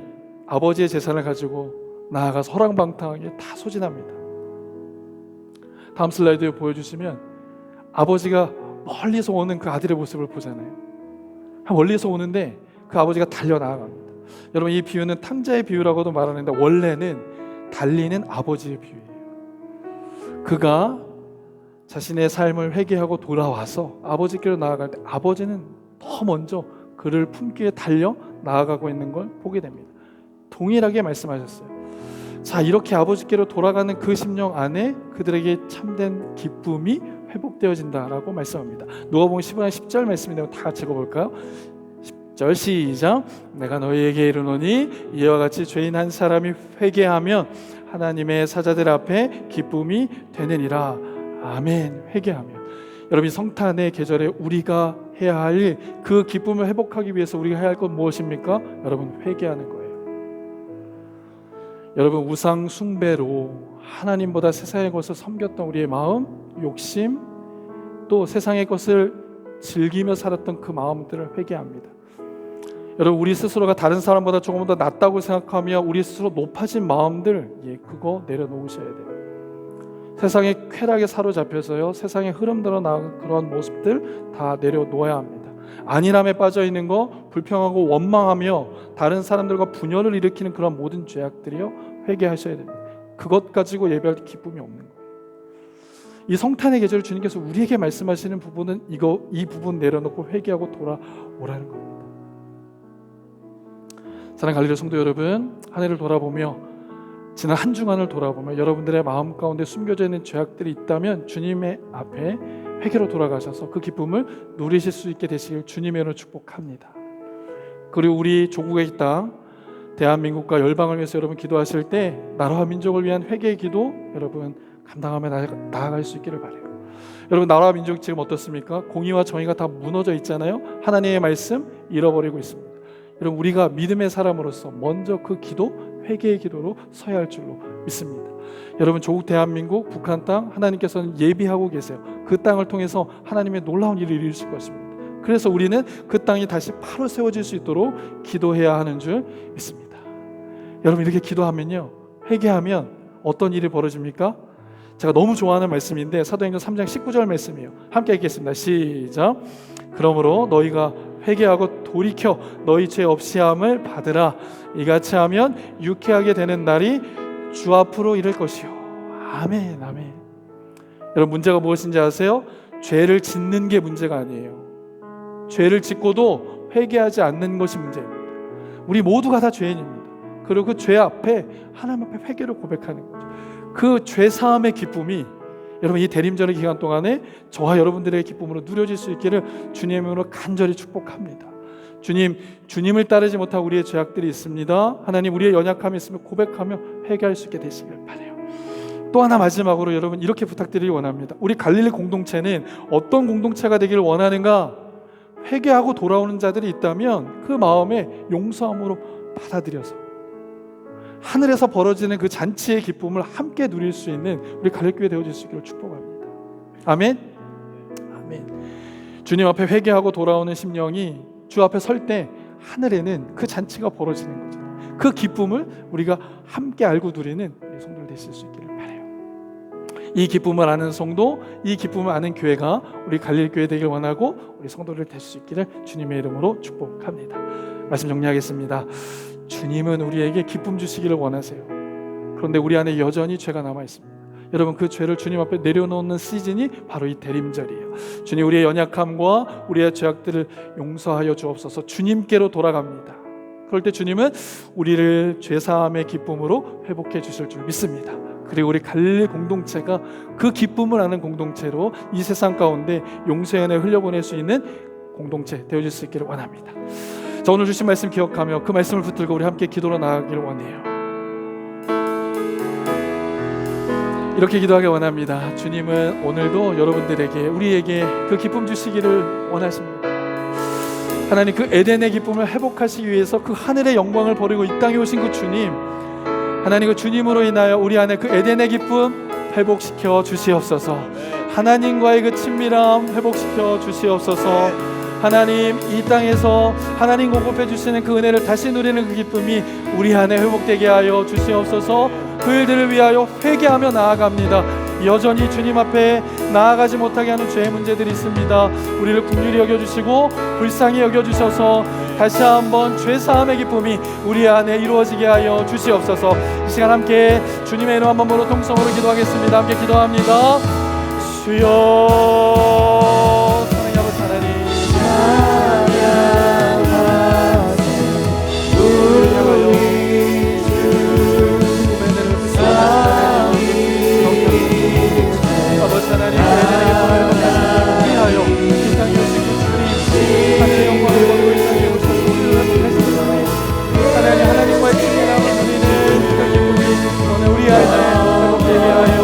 아버지의 재산을 가지고 나아가서 허랑방탕하게 다 소진합니다. 다음 슬라이드 보여주시면 아버지가 멀리서 오는 그 아들의 모습을 보잖아요. 멀리서 오는데 그 아버지가 달려나아갑니다. 여러분, 이 비유는 탕자의 비유라고도 말하는데 원래는 달리는 아버지의 비유예요. 그가 자신의 삶을 회개하고 돌아와서 아버지께로 나아갈 때 아버지는 더 먼저 그를 품기 위해 달려 나아가고 있는 걸 보게 됩니다. 동일하게 말씀하셨어요. 자, 이렇게 아버지께로 돌아가는 그 심령 안에 그들에게 참된 기쁨이 회복되어진다라고 말씀합니다. 누가복음 15장 10절 말씀인데 다 같이 읽어볼까요? 10절 시작. 내가 너희에게 이르노니 이와 같이 죄인 한 사람이 회개하면 하나님의 사자들 앞에 기쁨이 되느니라. 아멘. 회개하면. 여러분, 이 성탄의 계절에 우리가 해야 할 일, 그 기쁨을 회복하기 위해서 우리가 해야 할 건 무엇입니까? 여러분, 회개하는 거예요. 여러분, 우상 숭배로 하나님보다 세상의 것을 섬겼던 우리의 마음, 욕심, 또 세상의 것을 즐기며 살았던 그 마음들을 회개합니다. 여러분, 우리 스스로가 다른 사람보다 조금 더 낫다고 생각하며 우리 스스로 높아진 마음들, 그거 내려놓으셔야 돼요. 세상의 쾌락에 사로잡혀서요, 세상의 흐름대로 나아간 그런 모습들 다 내려놓아야 합니다. 안일함에 빠져 있는 거, 불평하고 원망하며 다른 사람들과 분열을 일으키는 그런 모든 죄악들이요, 회개하셔야 됩니다. 그것 가지고 예배할 때 기쁨이 없는 거예요. 이 성탄의 계절 주님께서 우리에게 말씀하시는 부분은 이 부분 내려놓고 회개하고 돌아오라는 겁니다. 사랑하는 갈릴리 성도 여러분, 한 해를 돌아보며 지난 한 주간을 돌아보며 여러분들의 마음 가운데 숨겨져 있는 죄악들이 있다면 주님의 앞에 회개로 돌아가셔서 그 기쁨을 누리실 수 있게 되시길 주님의 이름으로 축복합니다. 그리고 우리 조국의 땅 대한민국과 열방을 위해서 여러분 기도하실 때 나라와 민족을 위한 회개의 기도 여러분 감당하며 나아갈 수 있기를 바라요. 여러분, 나라와 민족 지금 어떻습니까? 공의와 정의가 다 무너져 있잖아요. 하나님의 말씀 잃어버리고 있습니다. 여러분, 우리가 믿음의 사람으로서 먼저 그 기도, 회개의 기도로 서야 할 줄로 믿습니다. 여러분, 조국 대한민국, 북한 땅 하나님께서는 예비하고 계세요. 그 땅을 통해서 하나님의 놀라운 일을 이루실 것입니다. 그래서 우리는 그 땅이 다시 바로 세워질 수 있도록 기도해야 하는 줄 믿습니다. 여러분, 이렇게 기도하면요, 회개하면 어떤 일이 벌어집니까? 제가 너무 좋아하는 말씀인데 사도행전 3장 19절 말씀이에요. 함께 읽겠습니다. 시작. 그러므로 너희가 회개하고 돌이켜 너희 죄 없이함을 받으라. 이같이 하면 유쾌하게 되는 날이 주 앞으로 이를 것이요. 아멘, 아멘. 여러분, 문제가 무엇인지 아세요? 죄를 짓는 게 문제가 아니에요. 죄를 짓고도 회개하지 않는 것이 문제입니다. 우리 모두가 다 죄인입니다. 그리고 그 죄 앞에 하나님 앞에 회개를 고백하는 거죠. 그 죄 사함의 기쁨이 여러분 이 대림절의 기간 동안에 저와 여러분들의 기쁨으로 누려질 수 있기를 주님의 이름으로 간절히 축복합니다. 주님을 따르지 못한 우리의 죄악들이 있습니다. 하나님, 우리의 연약함이 있으면 고백하며 회개할 수 있게 되시길 바라요. 또 하나 마지막으로 여러분 이렇게 부탁드리기 원합니다. 우리 갈릴리 공동체는 어떤 공동체가 되기를 원하는가? 회개하고 돌아오는 자들이 있다면 그 마음에 용서함으로 받아들여서 하늘에서 벌어지는 그 잔치의 기쁨을 함께 누릴 수 있는 우리 갈릴교회 되어질 수 있기를 축복합니다. 아멘. 아멘. 주님 앞에 회개하고 돌아오는 심령이 주 앞에 설 때 하늘에는 그 잔치가 벌어지는 거죠. 그 기쁨을 우리가 함께 알고 누리는 우리 성도들 되실 수 있기를 바라요. 이 기쁨을 아는 성도, 이 기쁨을 아는 교회가 우리 갈릴교회 되길 원하고 우리 성도들 될 수 있기를 주님의 이름으로 축복합니다. 말씀 정리하겠습니다. 주님은 우리에게 기쁨 주시기를 원하세요. 그런데 우리 안에 여전히 죄가 남아 있습니다. 여러분, 그 죄를 주님 앞에 내려놓는 시즌이 바로 이 대림절이에요. 주님, 우리의 연약함과 우리의 죄악들을 용서하여 주옵소서. 주님께로 돌아갑니다. 그럴 때 주님은 우리를 죄사함의 기쁨으로 회복해 주실 줄 믿습니다. 그리고 우리 갈릴리 공동체가 그 기쁨을 아는 공동체로 이 세상 가운데 용서의 은혜를 흘려보낼 수 있는 공동체 되어질 수 있기를 원합니다. 자, 오늘 주신 말씀 기억하며 그 말씀을 붙들고 우리 함께 기도로 나아가기를 원해요. 이렇게 기도하기 원합니다. 주님은 오늘도 여러분들에게, 우리에게 그 기쁨 주시기를 원하십니다. 하나님, 그 에덴의 기쁨을 회복하시기 위해서 그 하늘의 영광을 버리고 이 땅에 오신 그 주님, 하나님, 그 주님으로 인하여 우리 안에 그 에덴의 기쁨 회복시켜 주시옵소서. 하나님과의 그 친밀함 회복시켜 주시옵소서. 하나님, 이 땅에서 하나님 공급해 주시는 그 은혜를 다시 누리는 그 기쁨이 우리 안에 회복되게 하여 주시옵소서. 그 일들을 위하여 회개하며 나아갑니다. 여전히 주님 앞에 나아가지 못하게 하는 죄의 문제들이 있습니다. 우리를 긍휼히 여겨주시고 불쌍히 여겨주셔서 다시 한번 죄사함의 기쁨이 우리 안에 이루어지게 하여 주시옵소서. 이 시간 함께 주님의 이름 한 번으로 통성으로 기도하겠습니다. 함께 기도합니다. 주여, 사랑의 아버지 하나님, 아버지 하나님, 에덴에게 보내는 위하여 이 땅에 오신 그 주님, 하늘의 영광을 버리고 이 땅에 오셔서 우리를 회복하신 주님, 하나님, 하나님과의 친밀함을 누리는 그 기쁨이 오늘 우리 안에 회복되게 하여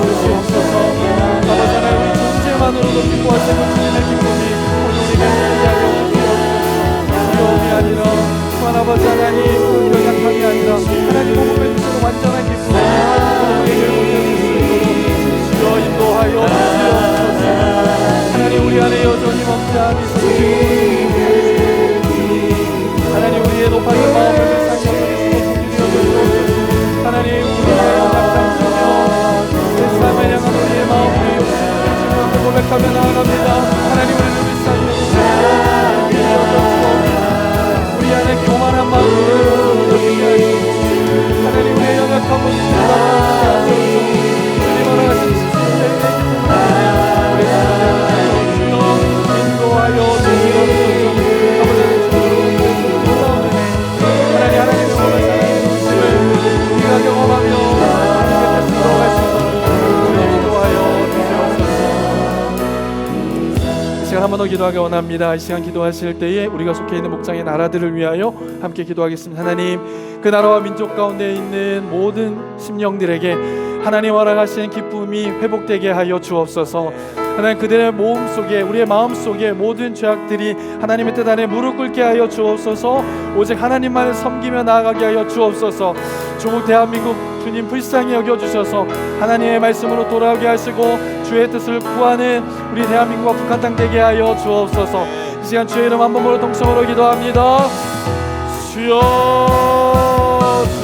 주시옵소서. 아버지 하나님, 우리 존재만으로도 기뻐하시는 주님의 기쁨이 오늘 우리가 회복되게 하여 주시옵소서. 두려움이 아니라 또한 아버지 하나님, 연약함이 아니라 하나님 공급해 주시는 완전한 기쁨 우리에게 인도하여 주시옵소서. 하나님, 우리 안에 여전히 멈춰함이 있어서 하나님, 우리의 높아진 마음을 불쌍히 여겨주시고 하나님, 우리의 연약한 주여 세상을 향한 우리의 마음을 주님 앞에 고백하며 나아갑니다. 하나님, 우리를 불쌍히 여겨주시고 우리 안에 교만한 마음을 여기게 하시고 하나님, 우리의 연약함을 주시옵소서. 주님 허락하신 한 번 더 기도하기 원합니다. 이 시간 기도하실 때에 우리가 속해 있는 목장의 나라들을 위하여 함께 기도하겠습니다. 하나님, 그 나라와 민족 가운데 있는 모든 심령들에게 하나님 허락하신 기쁨이 회복되게 하여 주옵소서. 하나님, 그들의 몸 속에, 우리의 마음 속에 모든 죄악들이 하나님의 뜻 안에 무릎 꿇게 하여 주옵소서. 오직 하나님만을 섬기며 나아가게 하여 주옵소서. 조국 대한민국 주님 불쌍히 여겨주셔서 하나님의 말씀으로 돌아오게 하시고 주의 뜻을 구하는 우리 대한민국과 북한 땅 되게 하여 주옵소서. 이 시간 주의 이름 한 번으로 동성으로 기도합니다. 주여,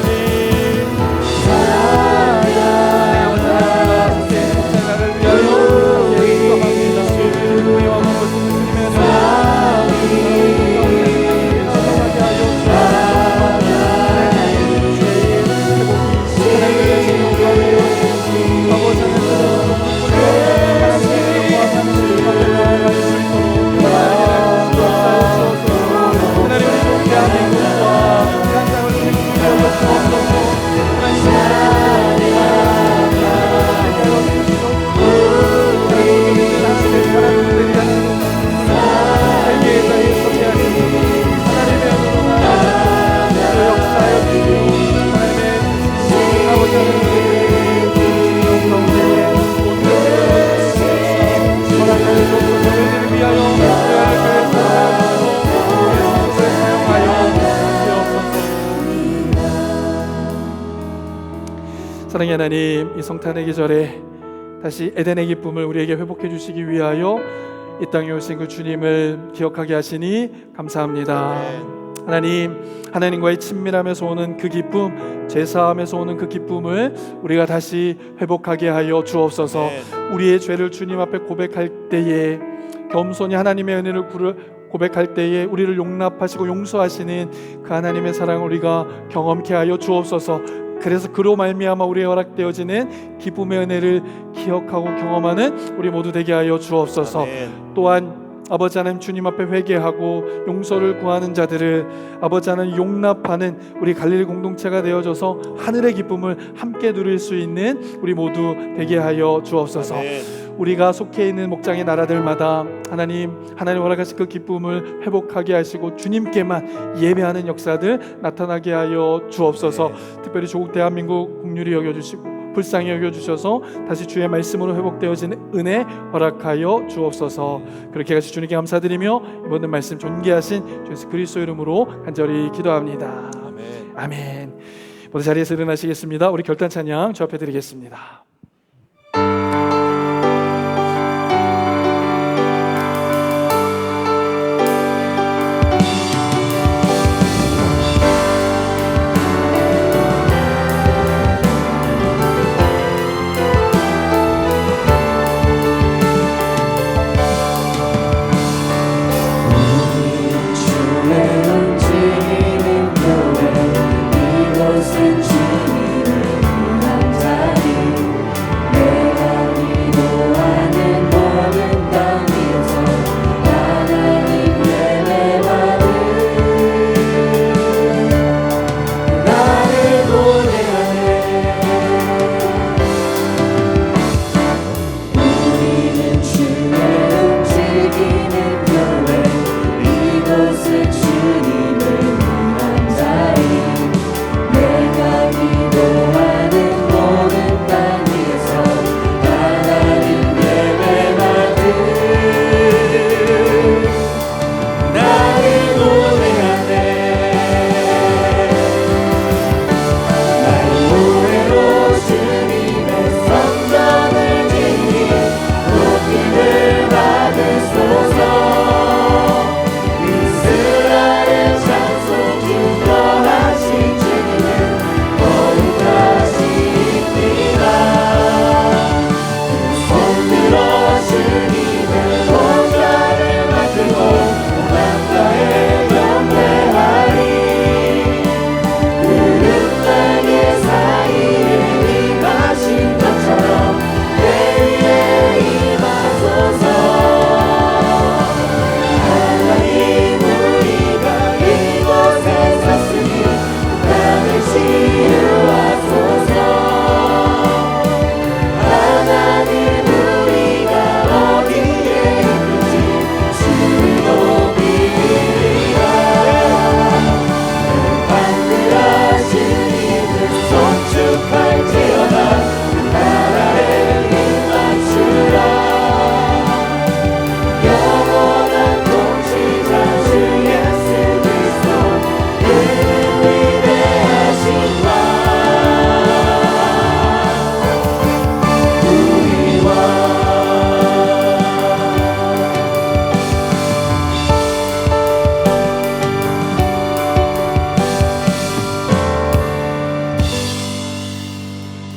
주님 나를 위하여 기도합니다. 주의 왕으로 주님의 하나님, 우리 대한민국과 북한 땅을 사랑의 하나님, 이 성탄의 계절에 다시 에덴의 기쁨을 우리에게 회복해 주시기 위하여 이 땅에 오신 그 주님을 기억하게 하시니 감사합니다. 하나님과의 친밀함에서 오는 그 기쁨, 제사함에서 오는 그 기쁨을 우리가 다시 회복하게 하여 주옵소서. 우리의 죄를 주님 앞에 고백할 때에, 겸손히 하나님의 은혜를 고백할 때에 우리를 용납하시고 용서하시는 그 하나님의 사랑을 우리가 경험케 하여 주옵소서. 그래서 그로 말미암아 우리의 허락되어지는 기쁨의 은혜를 기억하고 경험하는 우리 모두 되게 하여 주옵소서. 또한 아버지 하나님, 주님 앞에 회개하고 용서를 구하는 자들을 아버지 하나님 용납하는 우리 갈릴리 공동체가 되어져서 하늘의 기쁨을 함께 누릴 수 있는 우리 모두 되게 하여 주옵소서. 우리가 속해 있는 목장의 나라들마다 하나님 허락하신 그 기쁨을 회복하게 하시고 주님께만 예배하는 역사들 나타나게 하여 주옵소서. 특별히 조국 대한민국 긍휼히 여겨주시고 불쌍히 여겨주셔서 다시 주의 말씀으로 회복되어지는 은혜 허락하여 주옵소서. 그렇게 같이 주님께 감사드리며 이번 말씀 존귀하신 주 예수 그리스도 이름으로 간절히 기도합니다. 아멘. 모두 자리에서 일어나시겠습니다. 우리 결단 찬양 주 앞에 드리겠습니다.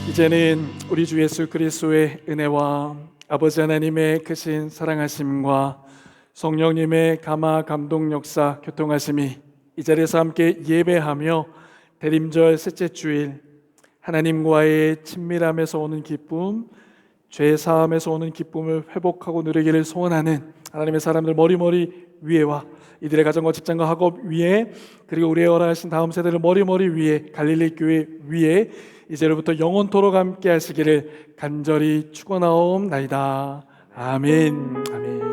이제는 우리 주 예수 그리스도의 은혜와 아버지 하나님의 크신 사랑하심과 성령님의 감화 감동 역사 교통하심이 이 자리에서 함께 예배하며 대림절 셋째 주일 하나님과의 친밀함에서 오는 기쁨, 죄 사함에서 오는 기쁨을 회복하고 누리기를 소원하는 하나님의 사람들 머리머리 위에와 이들의 가정과 직장과 학업 위에, 그리고 우리의 허락하신 다음 세대를 머리머리 위에, 갈릴리 교회 위에 이제로부터 영원토록 함께 하시기를 간절히 축원하옵나이다. 아멘. 아멘.